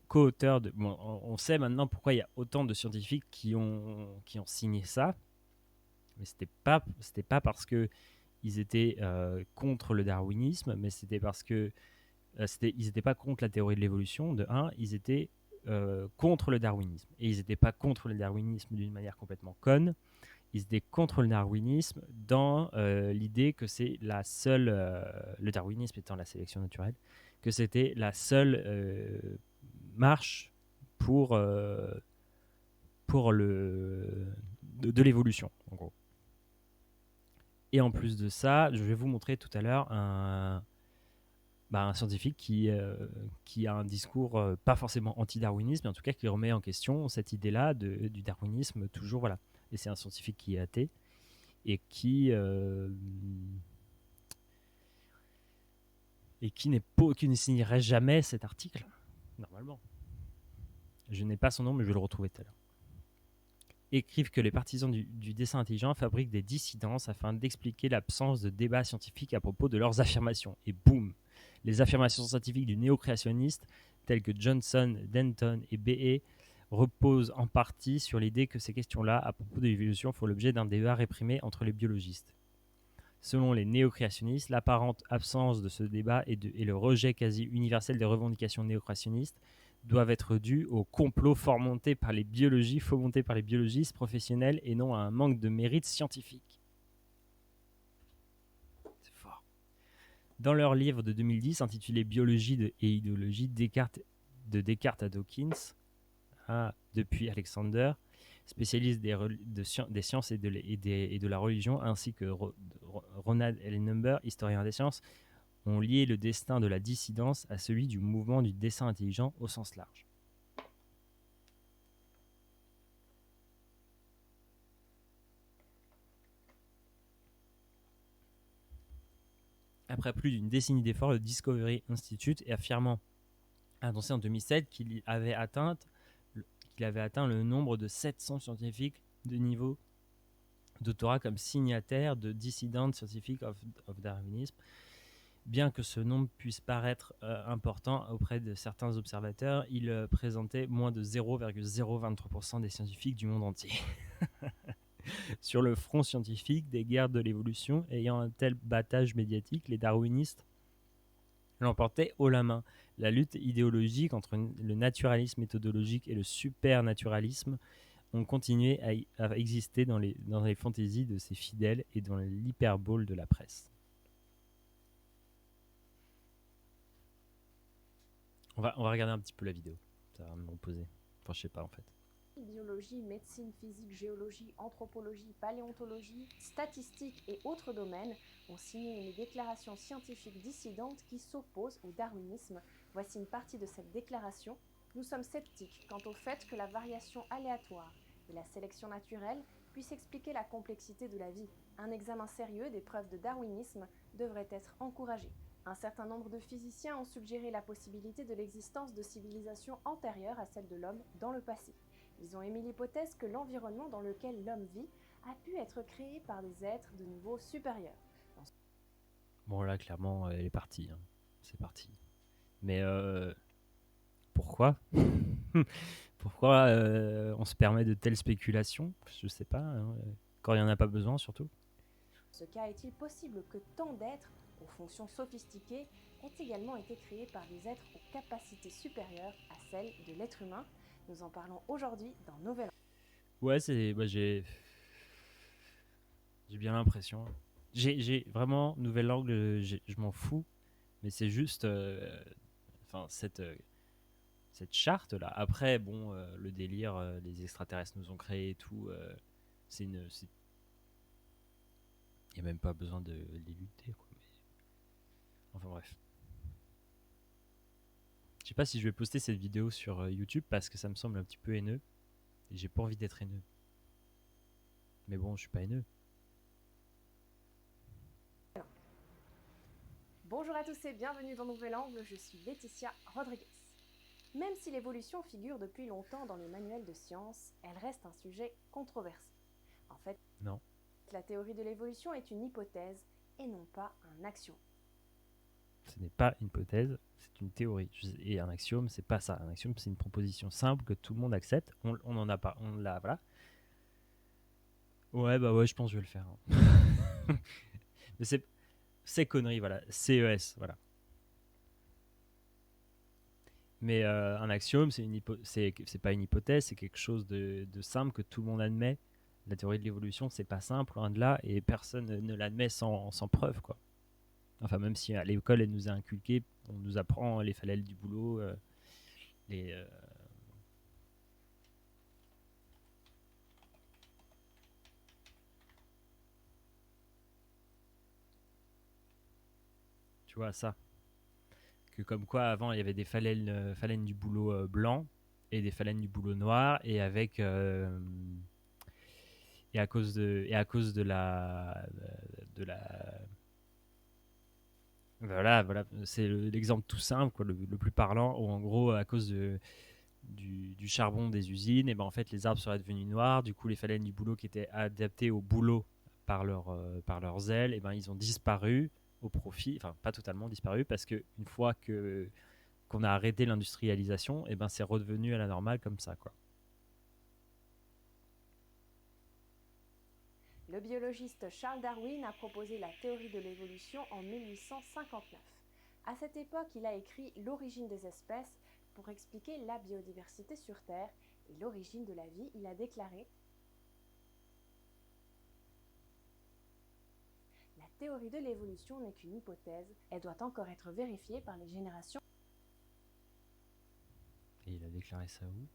[SPEAKER 1] Co-auteur de... Bon, on sait maintenant pourquoi il y a autant de scientifiques qui ont signé ça, mais c'était pas parce que ils étaient contre le darwinisme, mais c'était parce que ils n'étaient pas contre la théorie de l'évolution, de 1, ils étaient contre le darwinisme. Et ils n'étaient pas contre le darwinisme d'une manière complètement conne, ils étaient contre le darwinisme dans l'idée que c'est la seule, le darwinisme étant la sélection naturelle, que c'était la seule marche pour de l'évolution, en gros. Et en plus de ça, je vais vous montrer tout à l'heure un scientifique qui a un discours pas forcément anti-darwinisme, mais en tout cas qui remet en question cette idée-là du darwinisme toujours, voilà. Et c'est un scientifique qui est athée et qui qui ne signerait jamais cet article, normalement. Je n'ai pas son nom, mais je vais le retrouver tout à l'heure. Écrivent que les partisans du dessin intelligent fabriquent des dissidences afin d'expliquer l'absence de débat scientifique à propos de leurs affirmations. Et boum, les affirmations scientifiques du néo-créationniste, telles que Johnson, Denton et B.E., reposent en partie sur l'idée que ces questions-là, à propos de l'évolution, font l'objet d'un débat réprimé entre les biologistes. Selon les néo-créationnistes, l'apparente absence de ce débat et le rejet quasi universel des revendications néo-créationnistes doivent être dus au complot fomenté par les biologistes professionnels et non à un manque de mérite scientifique. C'est fort. Dans leur livre de 2010 intitulé Biologie et idéologie, de Descartes à Dawkins, depuis Alexander, spécialiste des sciences et de la religion, ainsi que Ronald Ellenberg, historien des sciences, ont lié le destin de la dissidence à celui du mouvement du dessin intelligent au sens large. Après plus d'une décennie d'efforts, le Discovery Institute affirmant annoncé en 2007 qu'il avait atteint le nombre de 700 scientifiques de niveau doctorat comme signataires de Dissident Scientific of Darwinism. Bien que ce nombre puisse paraître important auprès de certains observateurs, il présentait moins de 0,023% des scientifiques du monde entier. Sur le front scientifique des guerres de l'évolution, ayant un tel battage médiatique, les darwinistes l'emportaient haut la main. La lutte idéologique entre le naturalisme méthodologique et le supernaturalisme ont continué à exister dans les fantaisies de ses fidèles et dans l'hyperbole de la presse. On va regarder un petit peu la vidéo. Ça va me reposer. Enfin, je sais pas en fait.
[SPEAKER 2] Biologie, médecine, physique, géologie, anthropologie, paléontologie, statistiques et autres domaines ont signé une déclaration scientifique dissidente qui s'oppose au darwinisme. Voici une partie de cette déclaration. Nous sommes sceptiques quant au fait que la variation aléatoire et la sélection naturelle puissent expliquer la complexité de la vie. Un examen sérieux des preuves de darwinisme devrait être encouragé. Un certain nombre de physiciens ont suggéré la possibilité de l'existence de civilisations antérieures à celle de l'homme dans le passé. Ils ont émis l'hypothèse que l'environnement dans lequel l'homme vit a pu être créé par des êtres de niveau supérieur.
[SPEAKER 1] Bon là, clairement, elle est partie. Hein. C'est parti. Mais pourquoi Pourquoi on se permet de telles spéculations? Je sais pas. Hein. Quand il n'y en a pas besoin, surtout.
[SPEAKER 2] Ce cas est-il possible que tant d'êtres aux fonctions sophistiquées ont également été créés par des êtres aux capacités supérieures à celles de l'être humain. Nous en parlons aujourd'hui dans Nouvel An.
[SPEAKER 1] Ouais, j'ai bien l'impression. J'ai vraiment nouvel angle, je m'en fous, mais c'est juste, enfin cette charte là. Après, bon, le délire, les extraterrestres nous ont créé et tout, c'est une, il y a même pas besoin de les lutter quoi. Enfin bref. Je sais pas si je vais poster cette vidéo sur YouTube parce que ça me semble un petit peu haineux et j'ai pas envie d'être haineux. Mais bon, je suis pas haineux.
[SPEAKER 2] Bonjour à tous et bienvenue dans Nouvel Angle, je suis Laetitia Rodriguez. Même si l'évolution figure depuis longtemps dans les manuels de science, elle reste un sujet controversé. En fait,
[SPEAKER 1] Non.
[SPEAKER 2] la théorie de l'évolution est une hypothèse et non pas un axiome.
[SPEAKER 1] Ce n'est pas une hypothèse, c'est une théorie. Et un axiome, c'est pas ça. Un axiome, c'est une proposition simple que tout le monde accepte. On en a pas, on l'a, voilà. Ouais, bah ouais, je pense que je vais le faire. Hein. Mais c'est connerie, voilà. CES, voilà. Mais un axiome, c'est pas une hypothèse, c'est quelque chose de simple que tout le monde admet. La théorie de l'évolution, c'est pas simple, loin de là, et personne ne l'admet sans preuve, quoi. Enfin, même si à l'école, elle nous a inculqué, on nous apprend les falaises du boulot, les, tu vois ça. Que comme quoi, avant, il y avait des phalènes du boulot blanc et des phalènes du boulot noir, et avec et à cause de la voilà, c'est l'exemple tout simple, quoi, le plus parlant, où en gros, à cause du charbon des usines, et ben en fait les arbres seraient devenus noirs. Du coup, les phalènes du boulot qui étaient adaptées au boulot par leurs ailes, et ben ils ont disparu au profit, enfin pas totalement disparu, parce que une fois que qu'on a arrêté l'industrialisation, et ben c'est redevenu à la normale comme ça, quoi.
[SPEAKER 2] Le biologiste Charles Darwin a proposé la théorie de l'évolution en 1859. À cette époque, il a écrit L'origine des espèces pour expliquer la biodiversité sur Terre et l'origine de la vie. Il a déclaré: la théorie de l'évolution n'est qu'une hypothèse, elle doit encore être vérifiée par les générations.
[SPEAKER 1] Et il a déclaré ça où?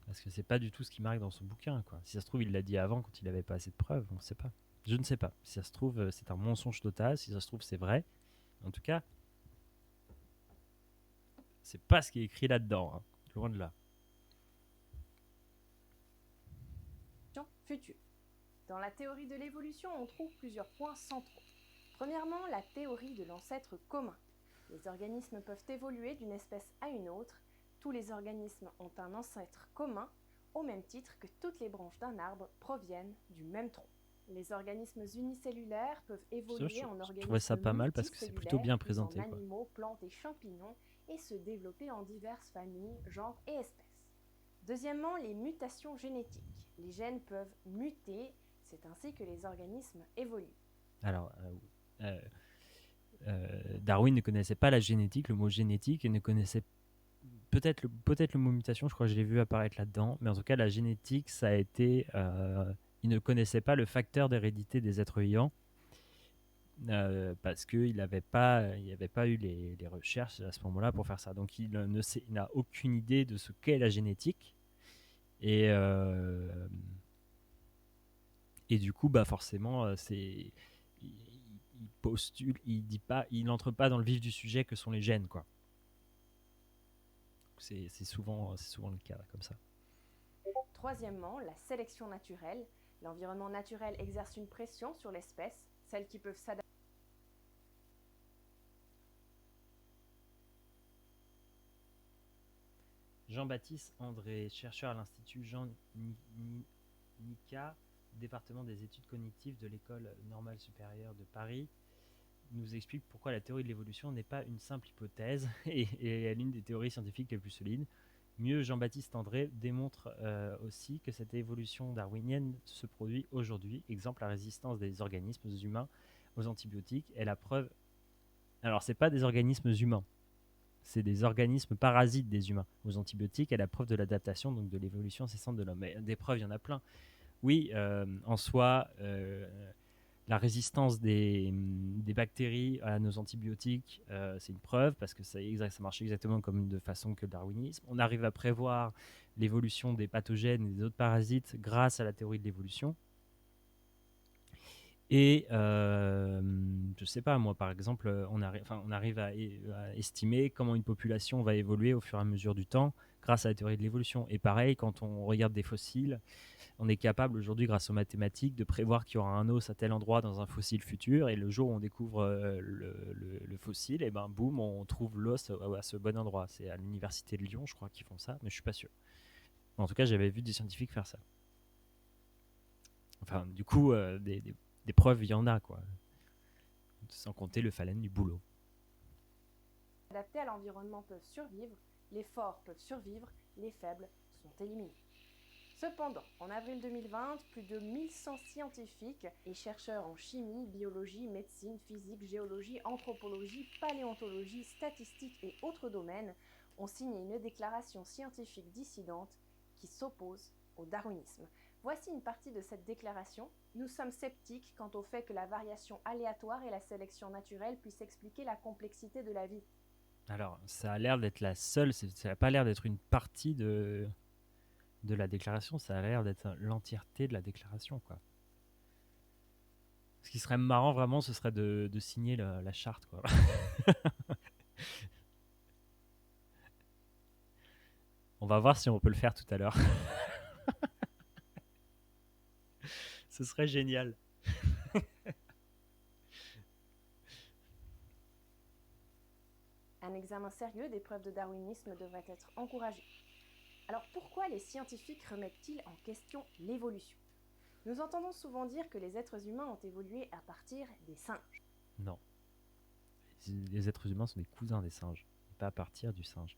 [SPEAKER 1] Parce que c'est pas du tout ce qui marque dans son bouquin, quoi. Si ça se trouve, il l'a dit avant quand il avait pas assez de preuves, on sait pas. Je ne sais pas. Si ça se trouve, c'est un mensonge total. Si ça se trouve, c'est vrai. En tout cas, c'est pas ce qui est écrit là-dedans, hein. Loin de là.
[SPEAKER 2] Futures. Dans la théorie de l'évolution, on trouve plusieurs points centraux. Premièrement, la théorie de l'ancêtre commun. Les organismes peuvent évoluer d'une espèce à une autre. Tous les organismes ont un ancêtre commun, au même titre que toutes les branches d'un arbre proviennent du même tronc. Les organismes unicellulaires peuvent évoluer en
[SPEAKER 1] Je trouvais ça
[SPEAKER 2] organismes
[SPEAKER 1] pas mal parce que c'est plutôt bien
[SPEAKER 2] multicellulaires,
[SPEAKER 1] présenté,
[SPEAKER 2] en
[SPEAKER 1] quoi.
[SPEAKER 2] animaux, plantes et champignons, et se développer en diverses familles, genres et espèces. Deuxièmement, les mutations génétiques. Les gènes peuvent muter, c'est ainsi que les organismes évoluent.
[SPEAKER 1] Alors, Darwin ne connaissait pas la génétique, le mot génétique, et ne connaissait peut-être le mot mutation, je crois que je l'ai vu apparaître là-dedans, mais en tout cas, la génétique, ça a été. Il ne connaissait pas le facteur d'hérédité des êtres vivants. Parce qu'il n'avait pas eu les recherches à ce moment-là pour faire ça. Donc il n'a aucune idée de ce qu'est la génétique. Et du coup, bah forcément, il postule, il dit pas, il n'entre pas dans le vif du sujet que sont les gènes, quoi. C'est souvent le cas comme ça.
[SPEAKER 2] Troisièmement, la sélection naturelle. L'environnement naturel exerce une pression sur l'espèce, celles qui peuvent s'adapter.
[SPEAKER 1] Jean-Baptiste André, chercheur à l'Institut Jean Nica, département des études cognitives de l'École normale supérieure de Paris, nous explique pourquoi la théorie de l'évolution n'est pas une simple hypothèse et est l'une des théories scientifiques les plus solides. Mieux, Jean-Baptiste André démontre aussi que cette évolution darwinienne se produit aujourd'hui. Exemple, la résistance des organismes humains aux antibiotiques est la preuve Alors, c'est pas des organismes humains, c'est des organismes parasites des humains aux antibiotiques, à la preuve de l'adaptation, donc de l'évolution incessante de l'homme. Mais des preuves, il y en a plein. Oui, en soi, la résistance des bactéries à nos antibiotiques, c'est une preuve parce que ça marche exactement comme de façon que le darwinisme. On arrive à prévoir l'évolution des pathogènes et des autres parasites grâce à la théorie de l'évolution. Et je sais pas, moi par exemple, on arrive à estimer comment une population va évoluer au fur et à mesure du temps grâce à la théorie de l'évolution. Et pareil, quand on regarde des fossiles, on est capable aujourd'hui, grâce aux mathématiques, de prévoir qu'il y aura un os à tel endroit dans un fossile futur. Et le jour où on découvre le fossile, et ben boum, on trouve l'os à ce bon endroit. C'est à l'université de Lyon, je crois, qu'ils font ça, mais je suis pas sûr. En tout cas, j'avais vu des scientifiques faire ça. Enfin, du coup, des preuves, il y en a, quoi. Sans compter le phalène du boulot.
[SPEAKER 2] Adaptés à l'environnement peuvent survivre, les forts peuvent survivre, les faibles sont éliminés. Cependant, en avril 2020, plus de 1100 scientifiques et chercheurs en chimie, biologie, médecine, physique, géologie, anthropologie, paléontologie, statistique et autres domaines ont signé une déclaration scientifique dissidente qui s'oppose au darwinisme. Voici une partie de cette déclaration. Nous sommes sceptiques quant au fait que la variation aléatoire et la sélection naturelle puissent expliquer la complexité de la vie.
[SPEAKER 1] Alors, ça a l'air d'être la seule, ça n'a pas l'air d'être une partie de la déclaration, ça a l'air d'être l'entièreté de la déclaration, quoi. Ce qui serait marrant, vraiment, ce serait de signer la charte, quoi. On va voir si on peut le faire tout à l'heure. Ce serait génial.
[SPEAKER 2] Un examen sérieux des preuves de darwinisme devrait être encouragé. Alors pourquoi les scientifiques remettent-ils en question l'évolution ? Nous entendons souvent dire que les êtres humains ont évolué à partir des singes.
[SPEAKER 1] Non. Les êtres humains sont des cousins des singes, pas à partir du singe.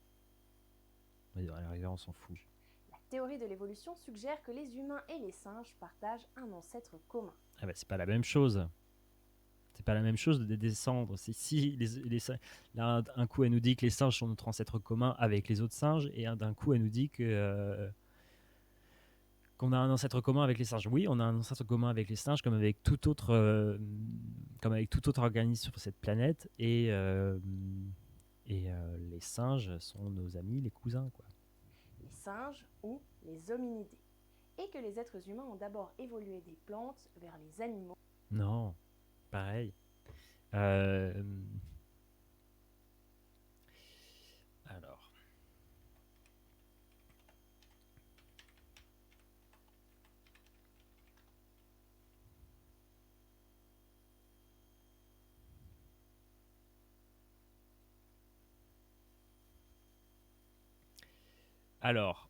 [SPEAKER 1] Mais à la rigueur, on s'en fout.
[SPEAKER 2] La théorie de l'évolution suggère que les humains et les singes partagent un ancêtre commun.
[SPEAKER 1] Ah bah, c'est pas la même chose. C'est pas la même chose de descendre. Si là, un coup, elle nous dit que les singes sont notre ancêtre commun avec les autres singes, et d'un coup, elle nous dit qu'on a un ancêtre commun avec les singes. Oui, on a un ancêtre commun avec les singes, comme avec tout autre organisme sur cette planète. Les singes sont nos amis, les cousins, quoi.
[SPEAKER 2] Les singes ou les hominidés. Et que les êtres humains ont d'abord évolué des plantes vers les animaux.
[SPEAKER 1] Non, pareil. Alors, Alors,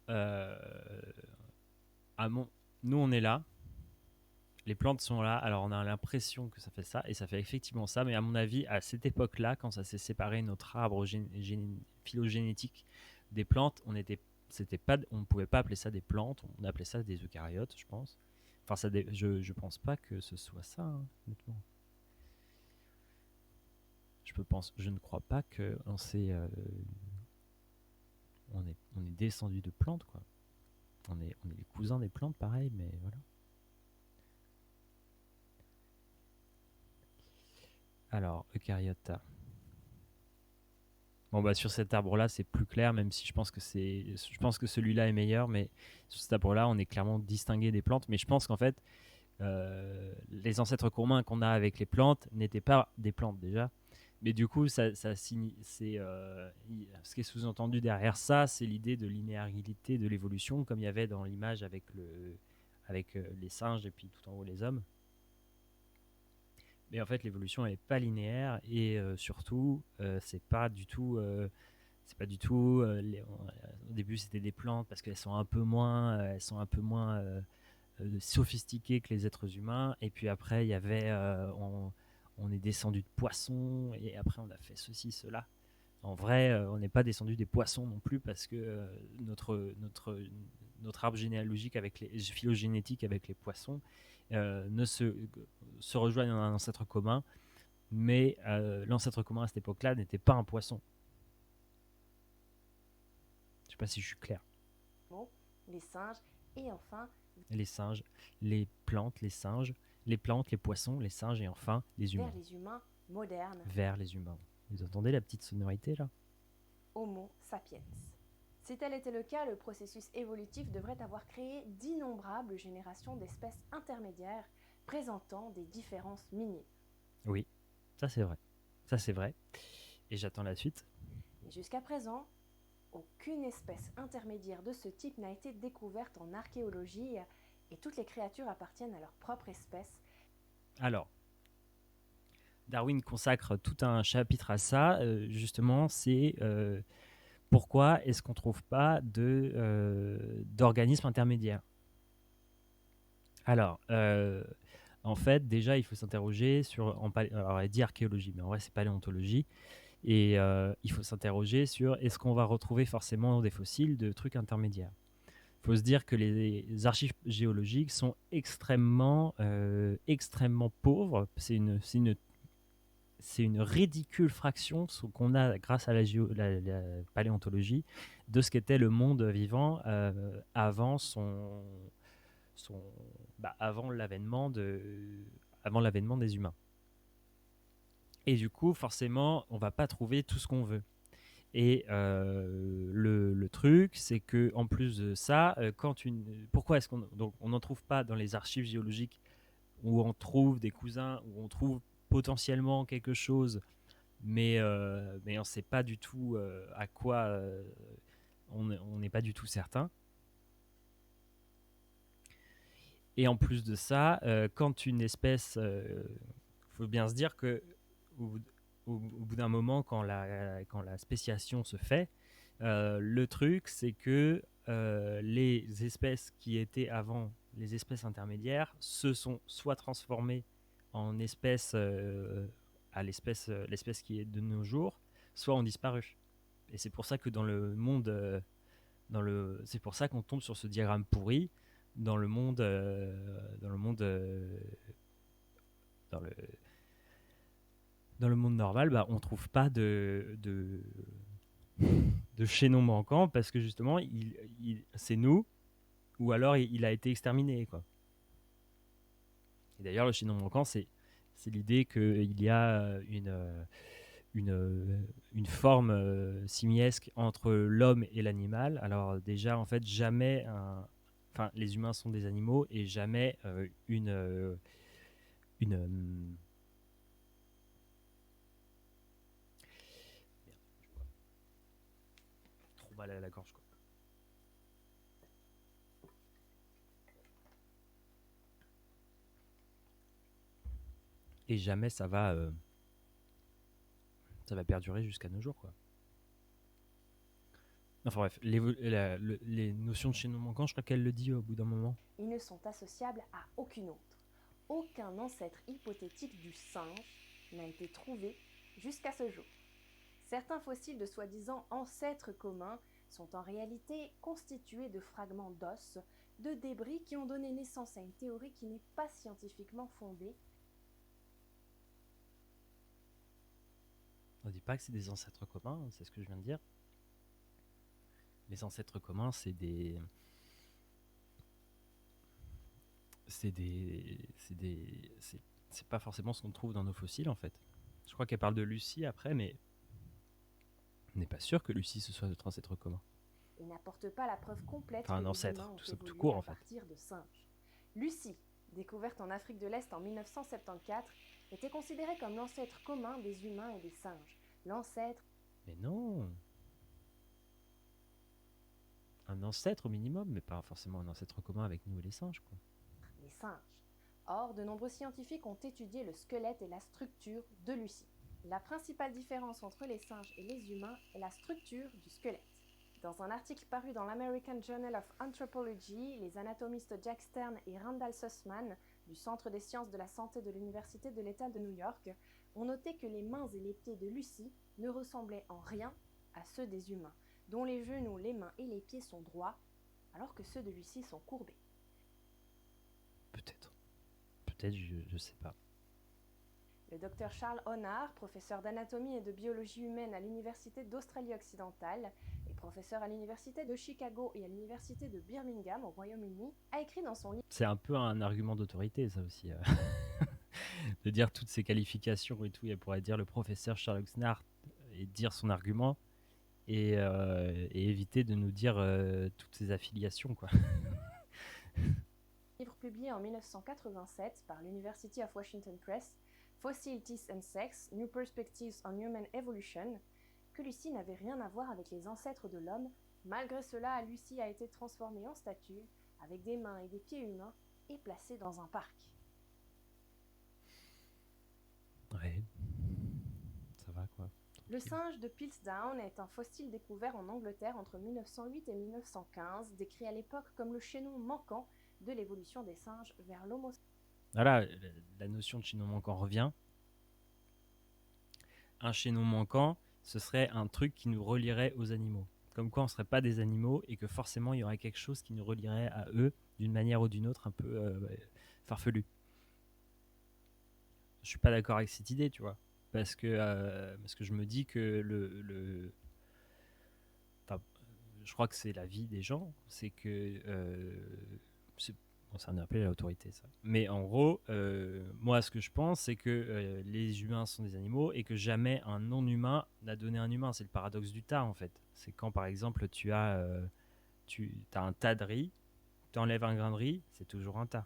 [SPEAKER 1] nous on est là, les plantes sont là, alors on a l'impression que ça fait ça, et ça fait effectivement ça, mais à mon avis, à cette époque-là, quand ça s'est séparé notre arbre phylogénétique des plantes, on ne pouvait pas appeler ça des plantes, on appelait ça des eucaryotes, je pense. Enfin, je pense pas que ce soit ça, hein, honnêtement. Je ne crois pas que on est descendu de plantes, quoi. On est les cousins des plantes, pareil, mais voilà. Alors, Eucaryota. Bon, bah, sur cet arbre-là, c'est plus clair, même si je pense que celui-là est meilleur, mais sur cet arbre-là, on est clairement distingué des plantes. Mais je pense qu'en fait, les ancêtres communs qu'on a avec les plantes n'étaient pas des plantes déjà. Mais du coup, ce qui est sous-entendu derrière ça, c'est l'idée de linéarité de l'évolution, comme il y avait dans l'image avec les singes et puis tout en haut les hommes. Mais en fait, l'évolution n'est pas linéaire et surtout, c'est pas du tout. Au début, c'était des plantes parce qu'elles sont un peu moins sophistiquées que les êtres humains. Et puis après, il y avait, on est descendu de poissons et après on a fait ceci, cela. En vrai, on n'est pas descendu des poissons non plus parce que notre arbre généalogique phylogénétique avec les poissons ne se rejoignent dans un ancêtre commun mais l'ancêtre commun à cette époque-là n'était pas un poisson. Je sais pas si je suis clair.
[SPEAKER 2] Les singes et enfin
[SPEAKER 1] Les singes, les plantes, les poissons, les singes et enfin les humains.
[SPEAKER 2] vers les humains modernes.
[SPEAKER 1] Vers les humains. Vous entendez la petite sonorité là?
[SPEAKER 2] Homo sapiens. Si tel était le cas, le processus évolutif devrait avoir créé d'innombrables générations d'espèces intermédiaires présentant des différences minimes.
[SPEAKER 1] Oui, ça c'est vrai. Ça c'est vrai. Et j'attends la suite.
[SPEAKER 2] Mais jusqu'à présent, aucune espèce intermédiaire de ce type n'a été découverte en archéologie et toutes les créatures appartiennent à leur propre espèce.
[SPEAKER 1] Alors, Darwin consacre tout un chapitre à ça. Justement, c'est pourquoi est-ce qu'on ne trouve pas d'organismes intermédiaires. Alors, en fait, déjà, il faut s'interroger sur... alors, elle dit archéologie, mais en vrai, c'est paléontologie. Et il faut s'interroger sur est-ce qu'on va retrouver forcément des fossiles de trucs intermédiaires. Il faut se dire que les archives géologiques sont extrêmement pauvres. C'est une ridicule fraction qu'on a grâce à la paléontologie de ce qu'était le monde vivant avant avant l'avènement des humains. Et du coup, forcément, on va pas trouver tout ce qu'on veut. Et le truc, c'est que en plus de ça, pourquoi est-ce qu'on n'en trouve pas dans les archives géologiques où on trouve des cousins, où on trouve potentiellement quelque chose, mais on ne sait pas du tout à quoi on n'est pas du tout certain. Et en plus de ça, quand une espèce, faut bien se dire que au bout d'un moment, quand la spéciation se fait, le truc, c'est que les espèces qui étaient avant les espèces intermédiaires se sont soit transformées en espèces l'espèce qui est de nos jours, soit ont disparu. Et c'est pour ça que dans le monde, c'est pour ça qu'on tombe sur ce diagramme pourri dans le monde, dans le dans le monde normal, bah, on trouve pas de chaînon manquant parce que justement, c'est nous, ou alors il a été exterminé, quoi. Et d'ailleurs, le chaînon manquant, c'est l'idée qu'il y a une forme simiesque entre l'homme et l'animal. Alors déjà, en fait, les humains sont des animaux et jamais une trop mal à la gorge, quoi. Et jamais ça va perdurer jusqu'à nos jours, quoi. Enfin bref, les notions de chaînon manquant, je crois qu'elle le dit au bout d'un moment.
[SPEAKER 2] Ils ne sont associables à aucune autre. Aucun ancêtre hypothétique du singe n'a été trouvé jusqu'à ce jour. Certains fossiles de soi-disant ancêtres communs sont en réalité constitués de fragments d'os, de débris qui ont donné naissance à une théorie qui n'est pas scientifiquement fondée.
[SPEAKER 1] On ne dit pas que c'est des ancêtres communs, c'est ce que je viens de dire. Les ancêtres communs, c'est pas forcément ce qu'on trouve dans nos fossiles, en fait. Je crois qu'elle parle de Lucie après, mais on n'est pas sûr que Lucie ce soit notre ancêtre commun.
[SPEAKER 2] Il n'apporte pas la preuve complète
[SPEAKER 1] Enfin, un
[SPEAKER 2] que
[SPEAKER 1] ancêtre,
[SPEAKER 2] les humains ont
[SPEAKER 1] tout
[SPEAKER 2] évolué
[SPEAKER 1] court,
[SPEAKER 2] à
[SPEAKER 1] en fait.
[SPEAKER 2] partir de singes. Lucie, découverte en Afrique de l'Est en 1974, était considérée comme l'ancêtre commun des humains et des singes. L'ancêtre...
[SPEAKER 1] Mais non! Un ancêtre au minimum, mais pas forcément un ancêtre commun avec nous et les singes, quoi.
[SPEAKER 2] Les singes. Or, de nombreux scientifiques ont étudié le squelette et la structure de Lucie. La principale différence entre les singes et les humains est la structure du squelette. Dans un article paru dans l'American Journal of Anthropology, les anatomistes Jack Stern et Randall Sussman du Centre des sciences de la santé de l'Université de l'État de New York ont noté que les mains et les pieds de Lucie ne ressemblaient en rien à ceux des humains, dont les genoux, les mains et les pieds sont droits, alors que ceux de Lucie sont courbés.
[SPEAKER 1] Peut-être, je sais pas.
[SPEAKER 2] Le docteur Charles Honard, professeur d'anatomie et de biologie humaine à l'Université d'Australie-Occidentale et professeur à l'Université de Chicago et à l'Université de Birmingham au Royaume-Uni, a écrit dans son livre...
[SPEAKER 1] C'est un peu un argument d'autorité, ça aussi. De dire toutes ces qualifications et tout. Il pourrait dire le professeur Charles Honard et dire son argument et éviter de nous dire toutes ces affiliations, quoi.
[SPEAKER 2] Livre publié en 1987 par l'University of Washington Press, Fossil Teeth and Sex, New Perspectives on Human Evolution, que Lucie n'avait rien à voir avec les ancêtres de l'homme. Malgré cela, Lucie a été transformée en statue, avec des mains et des pieds humains, et placée dans un parc.
[SPEAKER 1] Ouais, ça va quoi.
[SPEAKER 2] Le singe de Piltdown est un fossile découvert en Angleterre entre 1908 et 1915, décrit à l'époque comme le chaînon manquant de l'évolution des singes vers l'homo.
[SPEAKER 1] Voilà, la notion de chaînon manquant revient. Un chaînon manquant, ce serait un truc qui nous relierait aux animaux. Comme quoi on ne serait pas des animaux et que forcément il y aurait quelque chose qui nous relierait à eux d'une manière ou d'une autre un peu farfelu. Je suis pas d'accord avec cette idée, tu vois. Parce que je me dis que je crois que c'est la vie des gens, c'est que c'est un appel à l'autorité, ça. Mais en gros, moi, ce que je pense, c'est que les humains sont des animaux et que jamais un non-humain n'a donné un humain. C'est le paradoxe du tas, en fait. C'est quand, par exemple, tu as un tas de riz, tu enlèves un grain de riz, c'est toujours un tas.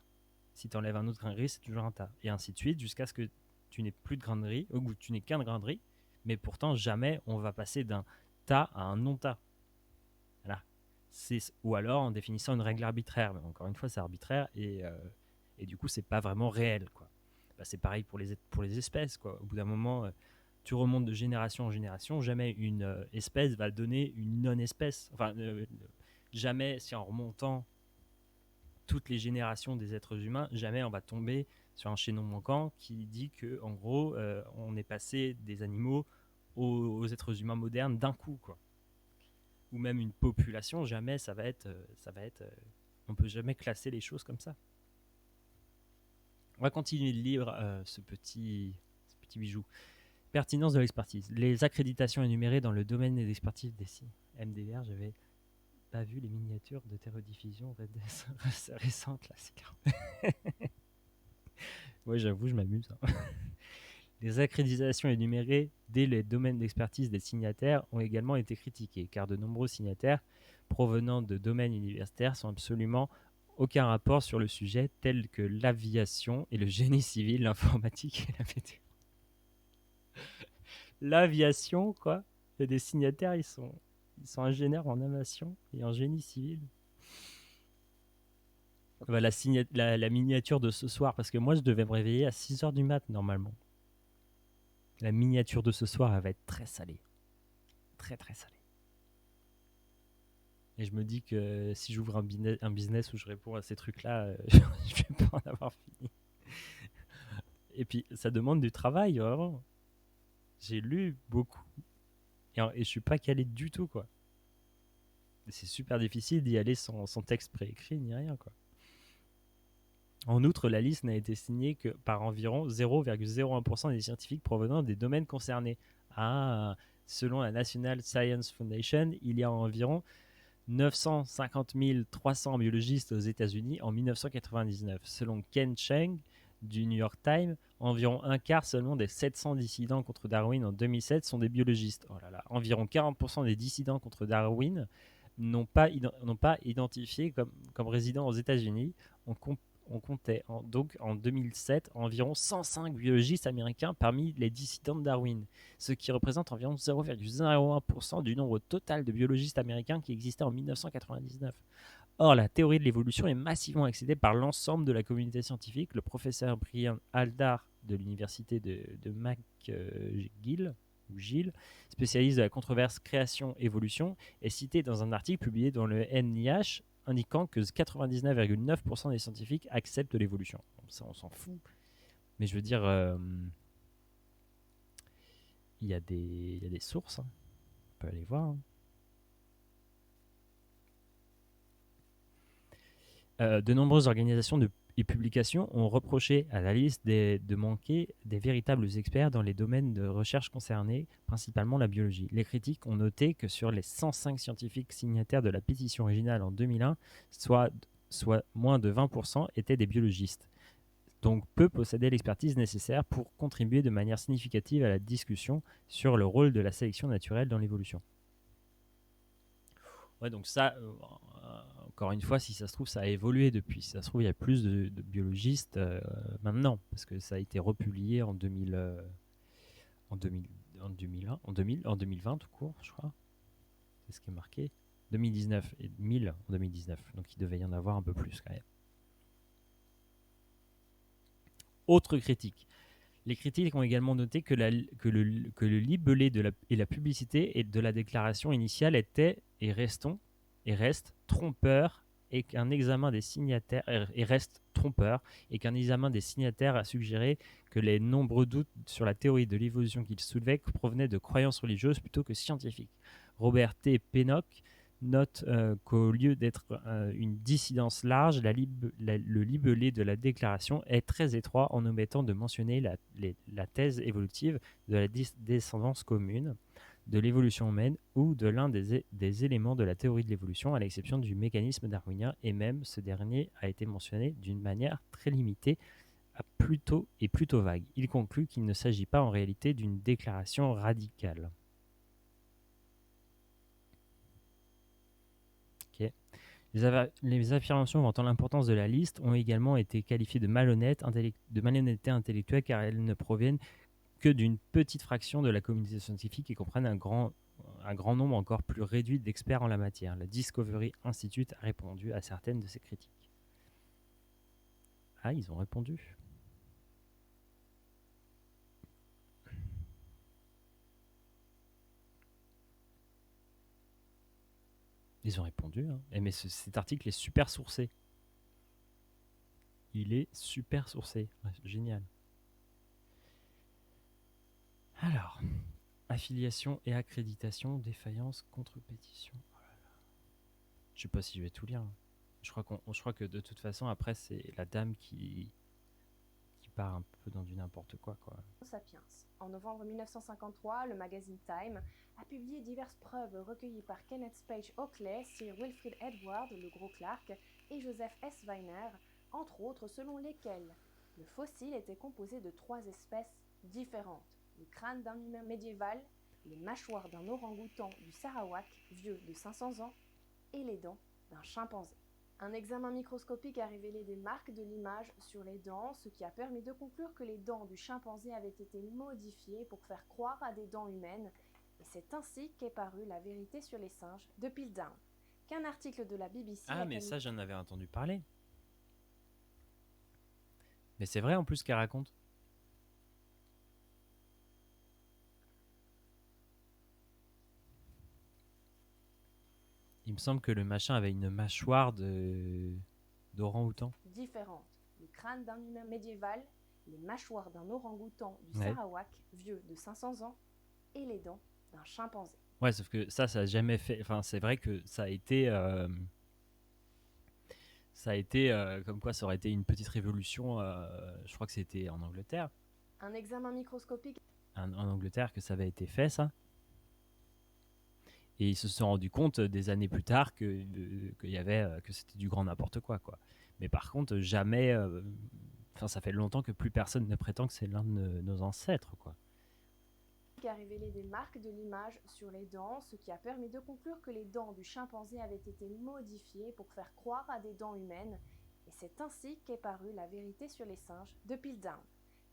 [SPEAKER 1] Si tu enlèves un autre grain de riz, c'est toujours un tas. Et ainsi de suite, jusqu'à ce que tu n'aies plus de grain de riz, ou que tu n'aies qu'un grain de riz, mais pourtant, jamais on va passer d'un tas à un non-tas. Voilà. Ou alors en définissant une règle arbitraire. Mais encore une fois, c'est arbitraire et du coup, c'est pas vraiment réel, quoi. Bah, c'est pareil pour les espèces, quoi. Au bout d'un moment, tu remontes de génération en génération, jamais une espèce va donner une non-espèce. Enfin, jamais, si en remontant toutes les générations des êtres humains, jamais on va tomber sur un chaînon manquant qui dit que, en gros, on est passé des animaux aux êtres humains modernes d'un coup, quoi. Ou même une population, jamais ça va être, on peut jamais classer les choses comme ça. On va continuer de lire ce petit bijou. Pertinence de l'expertise. Les accréditations énumérées dans le domaine des expertises des MDR, j'avais pas vu les miniatures de tes rediffusions récentes là, c'est clair. Ouais, j'avoue, je m'amuse. Hein. Les accréditations énumérées dès les domaines d'expertise des signataires ont également été critiquées, car de nombreux signataires provenant de domaines universitaires sans absolument aucun rapport sur le sujet, tels que l'aviation et le génie civil, l'informatique et la météo. L'aviation, quoi. Il y a des signataires, ils sont ingénieurs en aviation et en génie civil. Bah, la miniature de ce soir, parce que moi, je devais me réveiller à 6h du mat, normalement. La miniature de ce soir, elle va être très salée. Très, très salée. Et je me dis que si j'ouvre un business où je réponds à ces trucs-là, je vais pas en avoir fini. Et puis, ça demande du travail, vraiment. J'ai lu beaucoup. Et je suis pas calé du tout, quoi. Et c'est super difficile d'y aller sans texte préécrit ni rien, quoi. En outre, la liste n'a été signée que par environ 0,01% des scientifiques provenant des domaines concernés. Selon la National Science Foundation, il y a environ 950 300 biologistes aux États-Unis en 1999. Selon Ken Cheng du New York Times, environ un quart seulement des 700 dissidents contre Darwin en 2007 sont des biologistes. Oh là là, environ 40% des dissidents contre Darwin n'ont pas identifié comme résidents aux États-Unis. On comptait donc en 2007 environ 105 biologistes américains parmi les dissidents de Darwin, ce qui représente environ 0,01% du nombre total de biologistes américains qui existaient en 1999. Or, la théorie de l'évolution est massivement accédée par l'ensemble de la communauté scientifique. Le professeur Brian Aldar de l'université de McGill, spécialiste de la controverse création-évolution, est cité dans un article publié dans le NIH indiquant que 99,9% des scientifiques acceptent l'évolution. Bon, ça, on s'en fout. Mais je veux dire, il y a des sources. Hein. On peut aller voir. Hein. De nombreuses organisations et publications ont reproché à la liste de manquer des véritables experts dans les domaines de recherche concernés, principalement la biologie. Les critiques ont noté que sur les 105 scientifiques signataires de la pétition originale en 2001, soit moins de 20% étaient des biologistes. Donc peu possédaient l'expertise nécessaire pour contribuer de manière significative à la discussion sur le rôle de la sélection naturelle dans l'évolution. Ouais, donc ça, encore une fois, si ça se trouve, ça a évolué depuis. Si ça se trouve, il y a plus de biologistes maintenant, parce que ça a été republié en 2000, en 2000, en 2001, en 2020 tout court, je crois. C'est ce qui est marqué. 2019 et 1000 en 2019. Donc il devait y en avoir un peu plus quand même. Autre critique. Les critiques ont également noté que le libellé et la publicité de la déclaration initiale étaient et restent trompeurs et qu'un examen des signataires a suggéré que les nombreux doutes sur la théorie de l'évolution qu'ils soulevaient provenaient de croyances religieuses plutôt que scientifiques. Robert T. Pennock note qu'au lieu d'être une dissidence large, le libellé de la déclaration est très étroit en omettant de mentionner la thèse évolutive de la descendance commune, de l'évolution humaine ou de l'un des éléments de la théorie de l'évolution, à l'exception du mécanisme darwinien, et même ce dernier a été mentionné d'une manière très limitée plutôt vague. Il conclut qu'il ne s'agit pas en réalité d'une déclaration radicale. Okay. Les affirmations vantant l'importance de la liste ont également été qualifiées de malhonnêteté intellectuelle car elles ne proviennent que d'une petite fraction de la communauté scientifique et comprennent un grand nombre encore plus réduit d'experts en la matière. La Discovery Institute a répondu à certaines de ces critiques. Ah, ils ont répondu. Ils ont répondu. Hein. Mais cet article est super sourcé. Il est super sourcé. Ouais, génial. Alors, affiliation et accréditation, défaillance, contre-pétition. Oh là là. Je sais pas si je vais tout lire. Hein. Je crois que de toute façon, après, c'est la dame qui part un peu dans du n'importe quoi.
[SPEAKER 2] Sapiens. En novembre 1953, le magazine Time a publié diverses preuves recueillies par Kenneth Page Oakley, Sir Wilfrid Edward, le Gros Clark, et Joseph S. Weiner, entre autres selon lesquelles le fossile était composé de 3 espèces différentes. Le crâne d'un humain médiéval, les mâchoires d'un orang-outan du Sarawak, vieux de 500 ans, et les dents d'un chimpanzé. Un examen microscopique a révélé des marques de l'image sur les dents, ce qui a permis de conclure que les dents du chimpanzé avaient été modifiées pour faire croire à des dents humaines, et c'est ainsi qu'est parue la vérité sur les singes de Piltdown, qu'un article de la BBC...
[SPEAKER 1] Ah, mais ça, j'en avais entendu parler. Mais c'est vrai en plus qu'elle raconte. Il me semble que le machin avait une mâchoire d'orang-outan.
[SPEAKER 2] Différente. Le crâne d'un humain médiéval, les mâchoires d'un orang-outan du Sarawak, vieux de 500 ans, et les dents d'un chimpanzé.
[SPEAKER 1] Ouais, sauf que ça a jamais fait... Enfin, c'est vrai que ça a été... comme quoi ça aurait été une petite révolution, je crois que c'était en Angleterre.
[SPEAKER 2] Un examen microscopique...
[SPEAKER 1] En Angleterre que ça avait été fait, ça. Et ils se sont rendus compte des années plus tard que c'était du grand n'importe quoi. Mais par contre, jamais... ça fait longtemps que plus personne ne prétend que c'est l'un de nos ancêtres, quoi.
[SPEAKER 2] A révélé des marques de l'image sur les dents, ce qui a permis de conclure que les dents du chimpanzé avaient été modifiées pour faire croire à des dents humaines, et c'est ainsi qu'est parue la vérité sur les singes de Piltdown,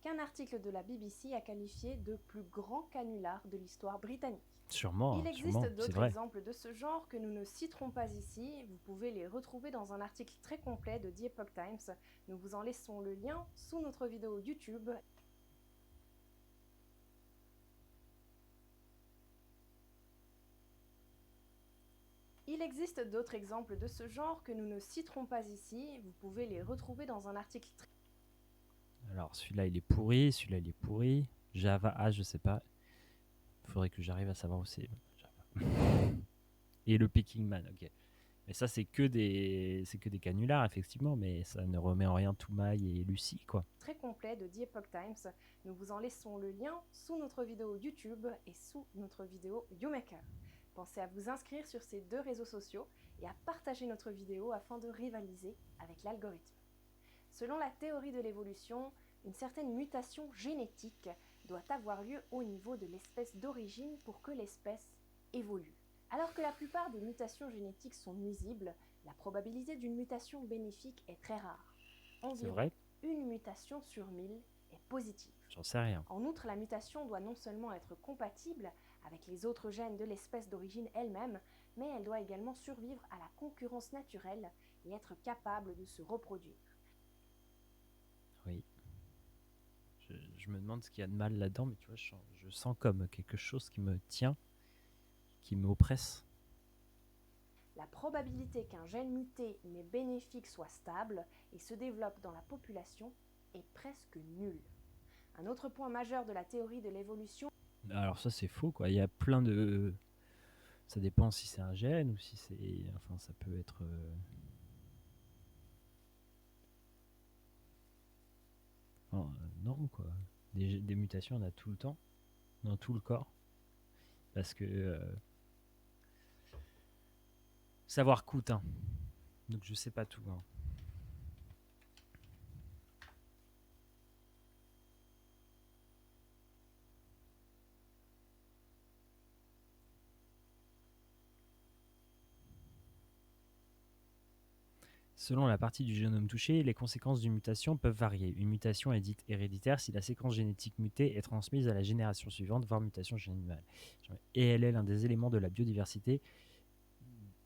[SPEAKER 2] qu'un article de la BBC a qualifié de plus grand canular de l'histoire britannique.
[SPEAKER 1] Sûrement.
[SPEAKER 2] Il existe d'autres exemples de ce genre que nous ne citerons pas ici. Vous pouvez les retrouver dans un article très complet de The Epoch Times. Nous vous en laissons le lien sous notre vidéo YouTube. Il existe d'autres exemples de ce genre que nous ne citerons pas ici. Vous pouvez les retrouver dans un article très...
[SPEAKER 1] Alors, celui-là, il est pourri. Java, je sais pas. Il faudrait que j'arrive à savoir où c'est Java. Et le Peking Man, ok. Et ça, c'est que des canulars, effectivement, mais ça ne remet en rien Toumaï et Lucie, quoi.
[SPEAKER 2] Très complet de The Epoch Times. Nous vous en laissons le lien sous notre vidéo YouTube et sous notre vidéo YouMaker. Pensez à vous inscrire sur ces 2 réseaux sociaux et à partager notre vidéo afin de rivaliser avec l'algorithme. Selon la théorie de l'évolution, une certaine mutation génétique doit avoir lieu au niveau de l'espèce d'origine pour que l'espèce évolue. Alors que la plupart des mutations génétiques sont nuisibles, la probabilité d'une mutation bénéfique est très rare.
[SPEAKER 1] C'est
[SPEAKER 2] Environ
[SPEAKER 1] vrai?
[SPEAKER 2] une mutation sur 1000 est positive.
[SPEAKER 1] J'en sais rien.
[SPEAKER 2] En outre, la mutation doit non seulement être compatible avec les autres gènes de l'espèce d'origine elle-même, mais elle doit également survivre à la concurrence naturelle et être capable de se reproduire.
[SPEAKER 1] Oui. Je me demande ce qu'il y a de mal là-dedans, mais tu vois, je sens comme quelque chose qui me tient, qui m'oppresse.
[SPEAKER 2] La probabilité qu'un gène muté mais bénéfique soit stable et se développe dans la population est presque nulle. Un autre point majeur de la théorie de l'évolution.
[SPEAKER 1] Alors ça, c'est faux, quoi. Il y a plein de... Ça dépend si c'est un gène ou si c'est... Enfin, ça peut être... Enfin, non, quoi. Des mutations, on a tout le temps, dans tout le corps. Parce que... savoir coûte, hein. Donc je sais pas tout, hein. Selon la partie du génome touchée, les conséquences d'une mutation peuvent varier. Une mutation est dite héréditaire si la séquence génétique mutée est transmise à la génération suivante, voire mutation générale. Et elle est l'un des éléments de la biodiversité.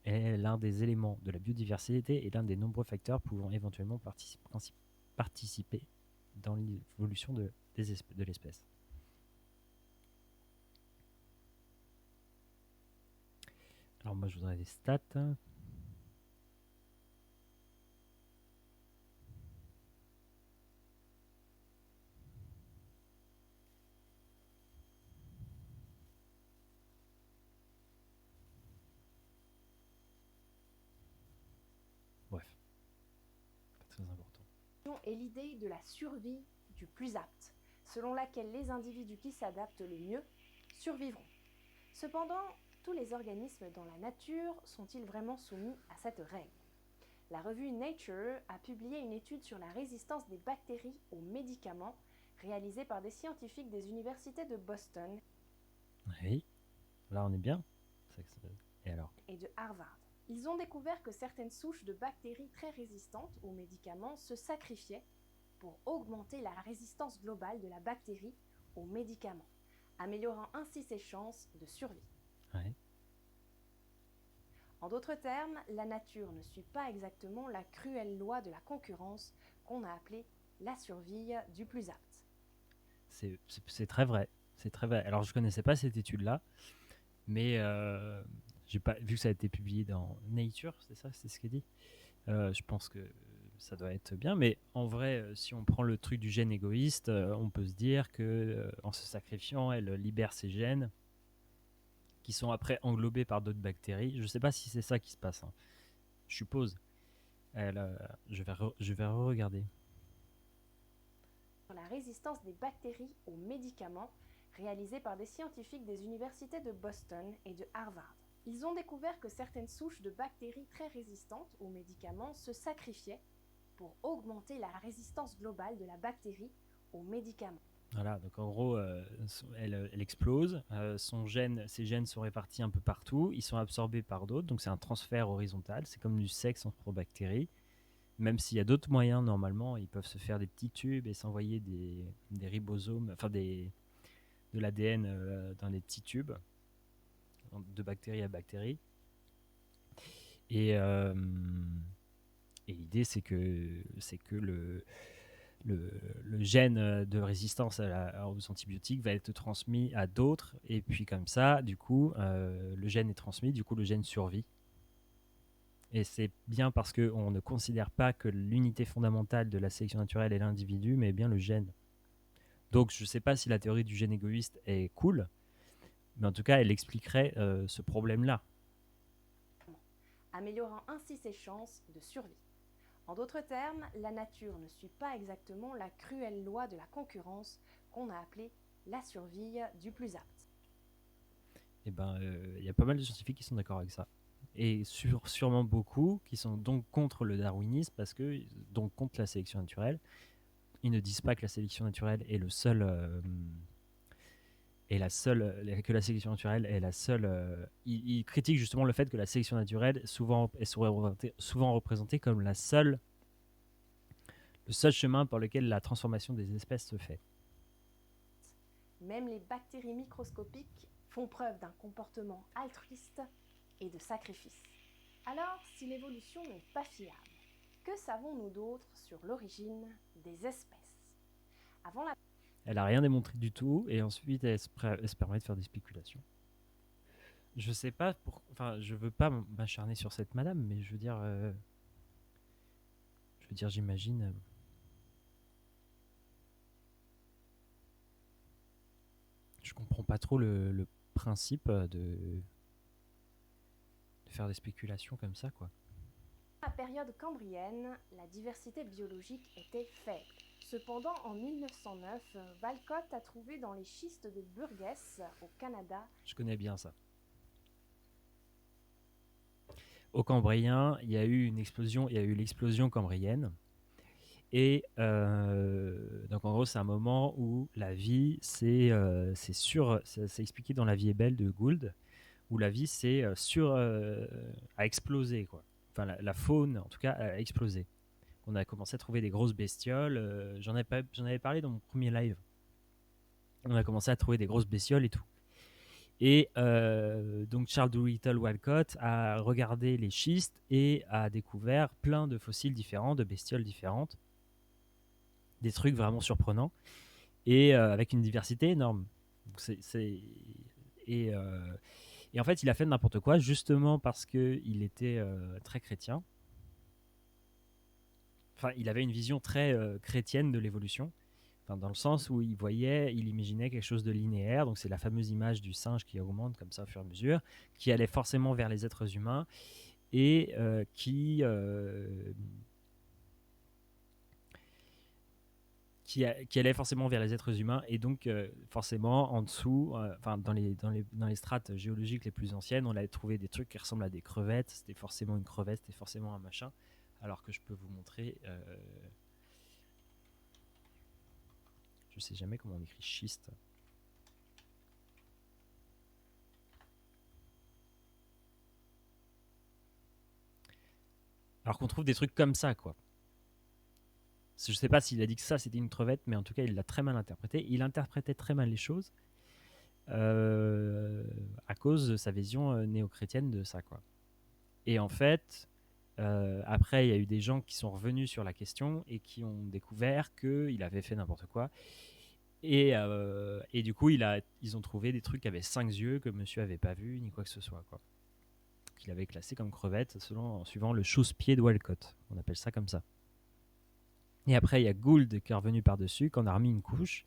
[SPEAKER 1] Et l'un des nombreux facteurs pouvant éventuellement participer dans l'évolution de l'espèce. Alors moi, je voudrais des stats. Bref, pas très important.
[SPEAKER 2] Est l'idée de la survie du plus apte, selon laquelle les individus qui s'adaptent le mieux survivront. Cependant, tous les organismes dans la nature sont-ils vraiment soumis à cette règle? La revue Nature a publié une étude sur la résistance des bactéries aux médicaments réalisée par des scientifiques des universités de Boston
[SPEAKER 1] Oui, là on est bien. Et alors?
[SPEAKER 2] Et de Harvard. Ils ont découvert que certaines souches de bactéries très résistantes aux médicaments se sacrifiaient pour augmenter la résistance globale de la bactérie aux médicaments, améliorant ainsi ses chances de survie.
[SPEAKER 1] Ouais.
[SPEAKER 2] En d'autres termes, la nature ne suit pas exactement la cruelle loi de la concurrence qu'on a appelée la survie du plus apte.
[SPEAKER 1] C'est très vrai. C'est très vrai. Alors je connaissais pas cette étude-là, mais j'ai pas vu que ça a été publié dans Nature, c'est ça, c'est ce qu'il dit. Je pense que ça doit être bien, mais en vrai, si on prend le truc du gène égoïste, on peut se dire que en se sacrifiant, elle libère ses gènes qui sont après englobés par d'autres bactéries. Je sais pas si c'est ça qui se passe, hein. Je suppose. Je vais re-regarder.
[SPEAKER 2] La résistance des bactéries aux médicaments réalisée par des scientifiques des universités de Boston et de Harvard. Ils ont découvert que certaines souches de bactéries très résistantes aux médicaments se sacrifiaient pour augmenter la résistance globale de la bactérie aux médicaments.
[SPEAKER 1] Voilà, donc en gros, elle explose. Ses gènes sont répartis un peu partout. Ils sont absorbés par d'autres, donc c'est un transfert horizontal. C'est comme du sexe entre bactéries. Même s'il y a d'autres moyens, normalement, ils peuvent se faire des petits tubes et s'envoyer des ribosomes, enfin de l'ADN dans des petits tubes, de bactérie à bactérie. Et l'idée, c'est que le gène de résistance aux antibiotiques va être transmis à d'autres, et puis comme ça, du coup, le gène est transmis, du coup, le gène survit. Et c'est bien parce qu'on ne considère pas que l'unité fondamentale de la sélection naturelle est l'individu, mais bien le gène. Donc je ne sais pas si la théorie du gène égoïste est cool, mais en tout cas, elle expliquerait ce problème-là.
[SPEAKER 2] améliorant ainsi ses chances de survie. En d'autres termes, la nature ne suit pas exactement la cruelle loi de la concurrence qu'on a appelée la survie du plus apte.
[SPEAKER 1] Et ben, il y a pas mal de scientifiques qui sont d'accord avec ça. Et sûrement beaucoup qui sont donc contre le darwinisme, donc contre la sélection naturelle. Ils ne disent pas que la sélection naturelle est le seul. Que la sélection naturelle est la seule. Ils critiquent justement le fait que la sélection naturelle est souvent représentée comme le seul chemin par lequel la transformation des espèces se fait.
[SPEAKER 2] Même les bactéries microscopiques font preuve d'un comportement altruiste et de sacrifice. Alors, si l'évolution n'est pas fiable, que savons-nous d'autre sur l'origine des espèces ?
[SPEAKER 1] Elle n'a rien démontré du tout, et ensuite elle se permet de faire des spéculations. Je sais pas, je veux pas m'acharner sur cette madame, mais je veux dire, j'imagine. Je comprends pas trop le principe de faire des spéculations comme ça, quoi.
[SPEAKER 2] À la période cambrienne, la diversité biologique était faible. Cependant, en 1909, Walcott a trouvé dans les schistes de Burgess, au Canada.
[SPEAKER 1] Je connais bien ça. Au Cambrien, il y a eu l'explosion cambrienne. Et donc en gros, c'est un moment où la vie, c'est expliqué dans La vie est belle de Gould, où la vie a explosé, quoi. Enfin, la faune, en tout cas, a explosé. On a commencé à trouver des grosses bestioles. J'en avais parlé dans mon premier live. On a commencé à trouver des grosses bestioles et tout. Et donc Charles Dolittle Walcott a regardé les schistes et a découvert plein de fossiles différents, de bestioles différentes, des trucs vraiment surprenants et avec une diversité énorme. Donc et en fait, il a fait n'importe quoi justement parce qu'il était très chrétien. Enfin, il avait une vision très chrétienne de l'évolution. Enfin, dans le sens où il imaginait quelque chose de linéaire, donc c'est la fameuse image du singe qui augmente comme ça au fur et à mesure, qui allait forcément vers les êtres humains et qui allait forcément vers les êtres humains et donc forcément en dessous, dans les strates géologiques les plus anciennes, on allait trouver des trucs qui ressemblent à des crevettes. C'était forcément une crevette, c'était forcément un machin. Alors que je peux vous montrer. Je sais jamais comment on écrit schiste. Alors qu'on trouve des trucs comme ça, quoi. Je sais pas s'il a dit que ça c'était une crevette, mais en tout cas il l'a très mal interprété. Il interprétait très mal les choses à cause de sa vision néo-chrétienne de ça, quoi. Et en fait, après il y a eu des gens qui sont revenus sur la question et qui ont découvert qu'il avait fait n'importe quoi. Et du coup ils ont trouvé des trucs qui avaient 5 yeux que monsieur avait pas vu ni quoi que ce soit, quoi. Qu'il avait classé comme crevette en suivant le chausse-pied de Walcott. On appelle ça comme ça. Et après, il y a Gould qui est revenu par-dessus, qui en a remis une couche,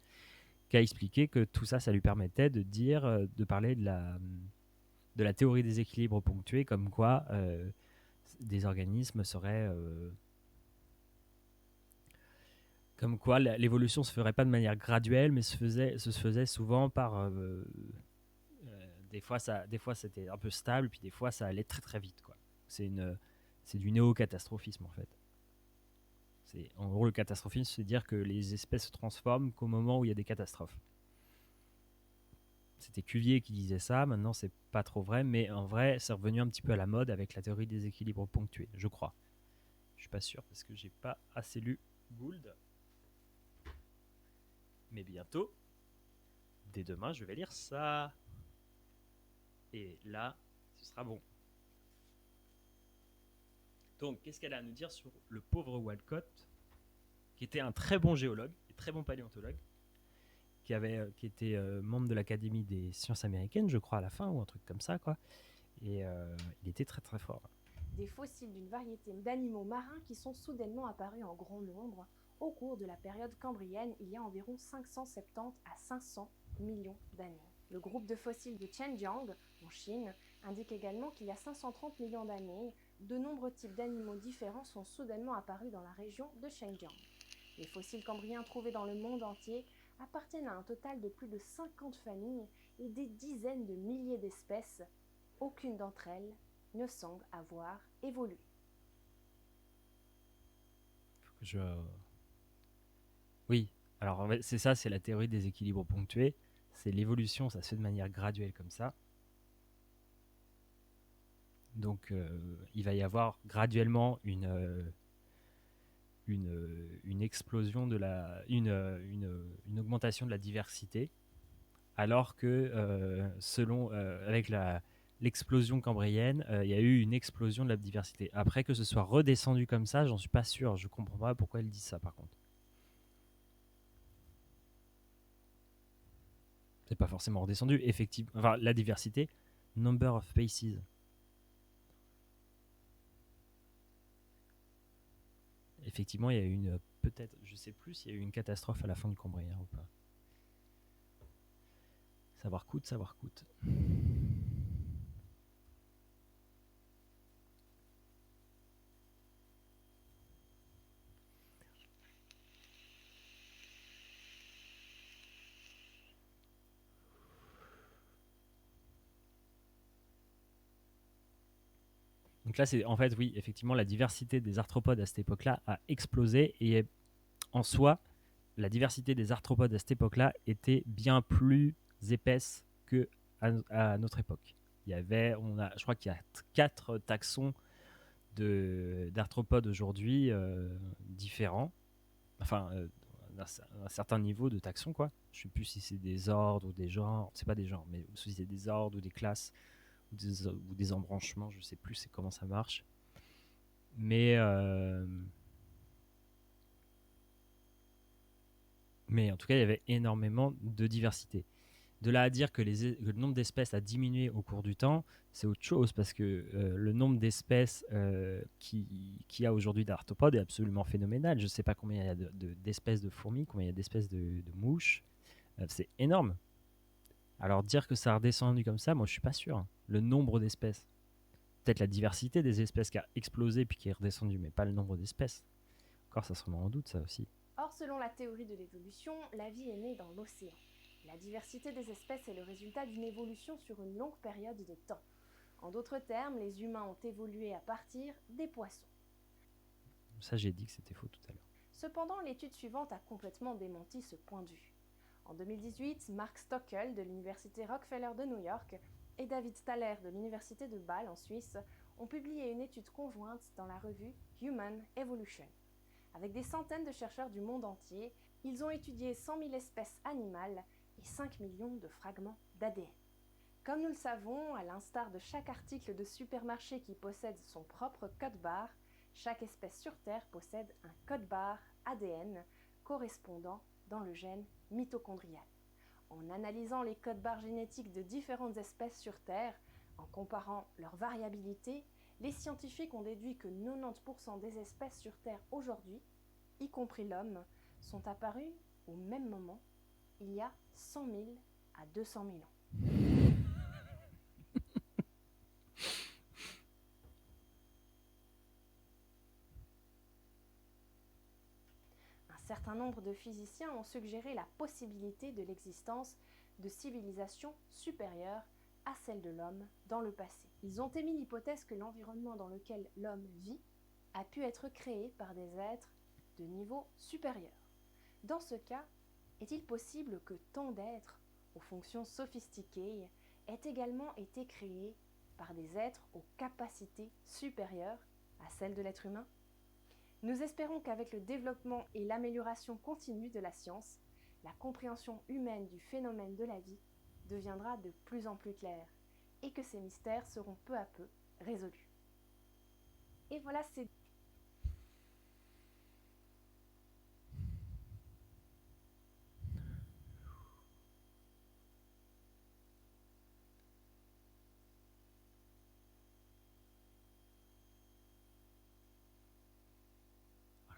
[SPEAKER 1] qui a expliqué que tout ça, ça lui permettait de parler de la théorie des équilibres ponctués, comme quoi des organismes seraient... comme quoi l'évolution se ferait pas de manière graduelle, mais se faisait souvent par... des fois c'était un peu stable, puis des fois ça allait très très vite, quoi. C'est du néo-catastrophisme, en fait. En gros, le catastrophisme, c'est dire que les espèces se transforment qu'au moment où il y a des catastrophes. C'était Cuvier qui disait ça, maintenant c'est pas trop vrai, mais en vrai, c'est revenu un petit peu à la mode avec la théorie des équilibres ponctués, je crois. Je suis pas sûr parce que j'ai pas assez lu Gould. Mais bientôt, dès demain, je vais lire ça. Et là, ce sera bon. Donc, qu'est-ce qu'elle a à nous dire sur le pauvre Walcott, qui était un très bon géologue et très bon paléontologue, qui était membre de l'Académie des sciences américaines, je crois, à la fin, ou un truc comme ça, quoi. Et il était très très fort.
[SPEAKER 2] Des fossiles d'une variété d'animaux marins qui sont soudainement apparus en grand nombre au cours de la période cambrienne il y a environ 570 à 500 millions d'années. Le groupe de fossiles de Zhenjiang, en Chine, indique également qu'il y a 530 millions d'années, de nombreux types d'animaux différents sont soudainement apparus dans la région de Xinjiang. Les fossiles cambriens trouvés dans le monde entier appartiennent à un total de plus de 50 familles et des dizaines de milliers d'espèces. Aucune d'entre elles ne semble avoir évolué.
[SPEAKER 1] Oui, alors en fait, c'est ça, c'est la théorie des équilibres ponctués. C'est l'évolution, ça se fait de manière graduelle comme ça. Donc il va y avoir graduellement une explosion une augmentation de la diversité, alors que avec l'explosion cambrienne, il y a eu une explosion de la diversité. Après que ce soit redescendu comme ça, j'en suis pas sûr. Je comprends pas pourquoi elle dit ça par contre. C'est pas forcément redescendu, effectivement. Enfin, la diversité, number of faces. Effectivement, il y a eu peut-être, je sais plus s'il y a eu une catastrophe à la fin du Cambrien ou pas. Savoir coûte, savoir coûte. Donc là, c'est en fait, oui, effectivement, la diversité des arthropodes à cette époque-là a explosé et en soi, la diversité des arthropodes à cette époque-là était bien plus épaisse que à notre époque. Je crois qu'il y a 4 taxons d'arthropodes aujourd'hui différents, enfin d'un certain niveau de taxon quoi. Je sais plus si c'est des ordres ou des genres, c'est pas des genres, mais si c'est des ordres ou des classes ou des embranchements, je sais plus c'est comment ça marche. Mais en tout cas, il y avait énormément de diversité. De là à dire que le nombre d'espèces a diminué au cours du temps, c'est autre chose parce que le nombre d'espèces qu'il y a aujourd'hui d'arthropodes est absolument phénoménal. Je ne sais pas combien il y a d'espèces de fourmis, combien il y a d'espèces de mouches. C'est énorme. Alors dire que ça a redescendu comme ça, moi je suis pas sûr. Le nombre d'espèces. Peut-être la diversité des espèces qui a explosé puis qui est redescendu, mais pas le nombre d'espèces. Encore, ça se remet en doute, ça aussi.
[SPEAKER 2] Or, selon la théorie de l'évolution, la vie est née dans l'océan. La diversité des espèces est le résultat d'une évolution sur une longue période de temps. En d'autres termes, les humains ont évolué à partir des poissons.
[SPEAKER 1] Ça, j'ai dit que c'était faux tout à l'heure.
[SPEAKER 2] Cependant, l'étude suivante a complètement démenti ce point de vue. En 2018, Mark Stockel de l'université Rockefeller de New York et David Thaler de l'université de Bâle en Suisse ont publié une étude conjointe dans la revue Human Evolution. Avec des centaines de chercheurs du monde entier, ils ont étudié 100 000 espèces animales et 5 millions de fragments d'ADN. Comme nous le savons, à l'instar de chaque article de supermarché qui possède son propre code-barre, chaque espèce sur Terre possède un code-barre ADN correspondant dans le gène mitochondrial. En analysant les codes-barres génétiques de différentes espèces sur Terre, en comparant leur variabilité, les scientifiques ont déduit que 90% des espèces sur Terre aujourd'hui, y compris l'homme, sont apparues au même moment, il y a 100 000 à 200 000 ans. Un certain nombre de physiciens ont suggéré la possibilité de l'existence de civilisations supérieures à celle de l'homme dans le passé. Ils ont émis l'hypothèse que l'environnement dans lequel l'homme vit a pu être créé par des êtres de niveau supérieur. Dans ce cas, est-il possible que tant d'êtres aux fonctions sophistiquées aient également été créés par des êtres aux capacités supérieures à celles de l'être humain ? Nous espérons qu'avec le développement et l'amélioration continue de la science, la compréhension humaine du phénomène de la vie deviendra de plus en plus claire et que ces mystères seront peu à peu résolus. Et voilà, c'est...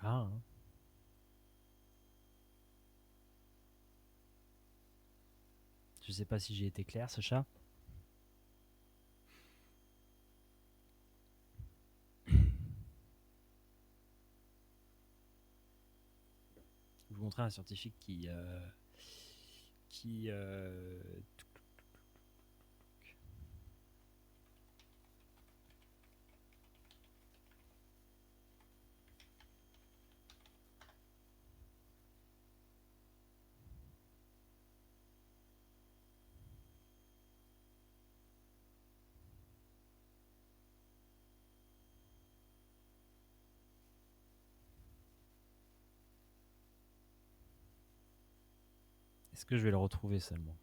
[SPEAKER 1] Voilà. Hein. Je sais pas si j'ai été clair, Sacha. vous montrer un scientifique qui Est-ce que je vais le retrouver seulement?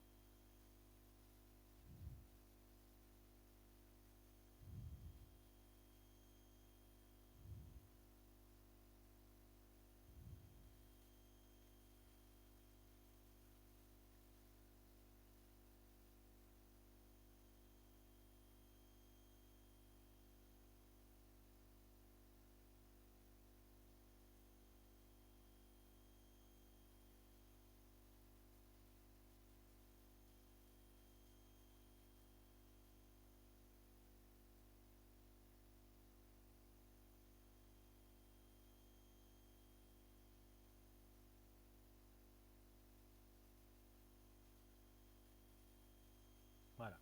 [SPEAKER 1] Voilà.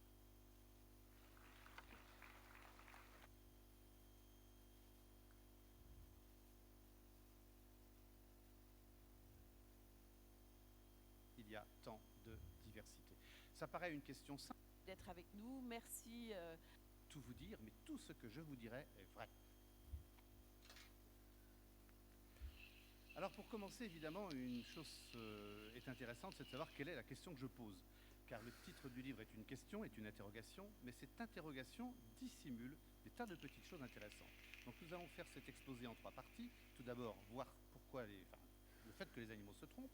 [SPEAKER 3] Il y a tant de diversité. Ça paraît une question simple
[SPEAKER 4] d'être avec nous. Merci.
[SPEAKER 3] Tout vous dire, mais tout ce que je vous dirai est vrai. Alors pour commencer, évidemment, une chose est intéressante, c'est de savoir quelle est la question que je pose. Car le titre du livre est une question, est une interrogation, mais cette interrogation dissimule des tas de petites choses intéressantes. Donc nous allons faire cet exposé en 3 parties. Tout d'abord, voir pourquoi le fait que les animaux se trompent.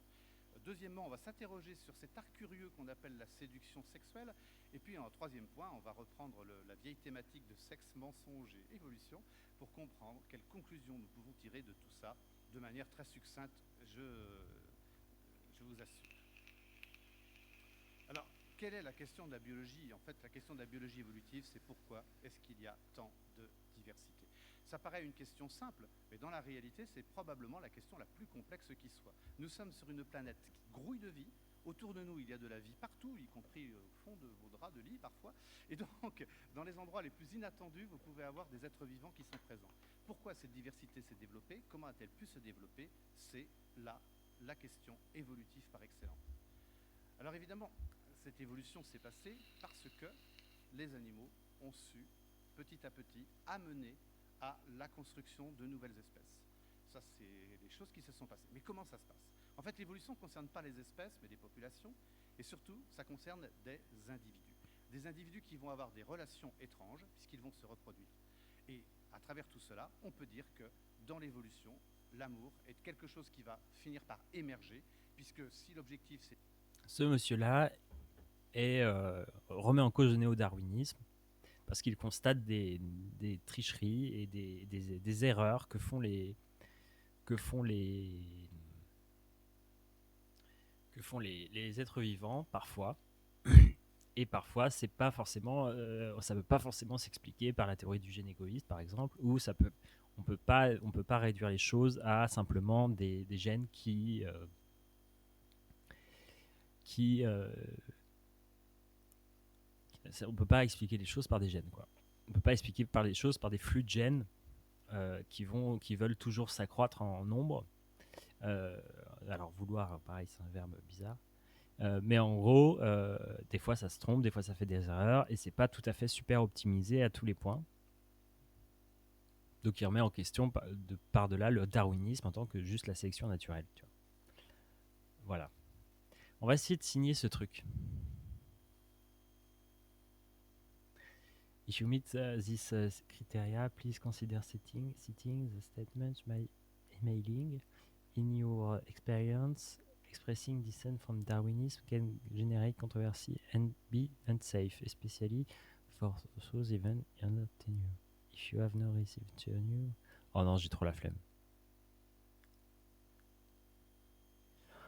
[SPEAKER 3] Deuxièmement, on va s'interroger sur cet art curieux qu'on appelle la séduction sexuelle. Et puis en 3e point, on va reprendre la vieille thématique de sexe, mensonge et évolution pour comprendre quelles conclusions nous pouvons tirer de tout ça de manière très succincte, je vous assure. Alors, quelle est la question de la biologie? En fait, la question de la biologie évolutive, c'est pourquoi est-ce qu'il y a tant de diversité? Ça paraît une question simple, mais dans la réalité, c'est probablement la question la plus complexe qui soit. Nous sommes sur une planète qui grouille de vie. Autour de nous, il y a de la vie partout, y compris au fond de vos draps de lit parfois. Et donc, dans les endroits les plus inattendus, vous pouvez avoir des êtres vivants qui sont présents. Pourquoi cette diversité s'est développée? Comment a-t-elle pu se développer? C'est là la question évolutive par excellence. Alors évidemment, cette évolution s'est passée parce que les animaux ont su, petit à petit, amener à la construction de nouvelles espèces. Ça, c'est des choses qui se sont passées. Mais comment ça se passe? En fait, l'évolution ne concerne pas les espèces, mais des populations, et surtout, ça concerne des individus. Des individus qui vont avoir des relations étranges, puisqu'ils vont se reproduire. Et à travers tout cela, on peut dire que dans l'évolution, l'amour est quelque chose qui va finir par émerger, puisque si l'objectif c'est...
[SPEAKER 1] Ce monsieur-là remet en cause le néo-darwinisme parce qu'il constate des tricheries et des erreurs que font les êtres vivants parfois. Et parfois, c'est pas forcément, ça ne peut pas forcément s'expliquer par la théorie du gène égoïste, par exemple, où on peut pas réduire les choses à simplement des gènes on peut pas expliquer les choses par des gènes, quoi. On peut pas expliquer les choses par des flux de gènes qui veulent toujours s'accroître en nombre. Alors vouloir, pareil, c'est un verbe bizarre. Mais en gros, des fois ça se trompe, des fois ça fait des erreurs, et c'est pas tout à fait super optimisé à tous les points. Donc il remet en question par-delà le darwinisme en tant que juste la sélection naturelle. Tu vois. Voilà. On va essayer de signer ce truc. If you meet these criteria, please consider citing the statements by emailing. In your experience, expressing dissent from Darwinism can generate controversy and be unsafe, especially for those even under tenure. If you have not received tenure... Oh non, j'ai trop la flemme.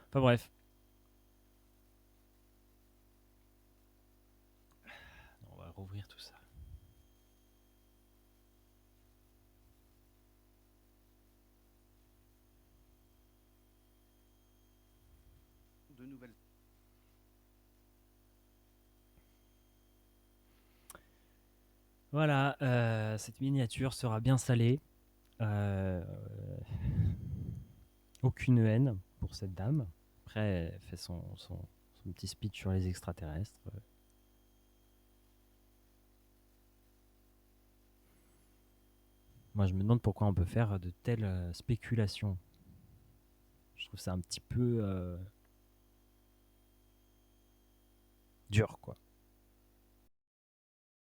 [SPEAKER 1] Enfin bref. On va rouvrir tout ça.
[SPEAKER 3] de nouvelles...
[SPEAKER 1] Voilà, cette miniature sera bien salée. Aucune haine pour cette dame. Après, elle fait son petit speech sur les extraterrestres. Moi, je me demande pourquoi on peut faire de telles spéculations. Je trouve ça un petit peu dur, quoi.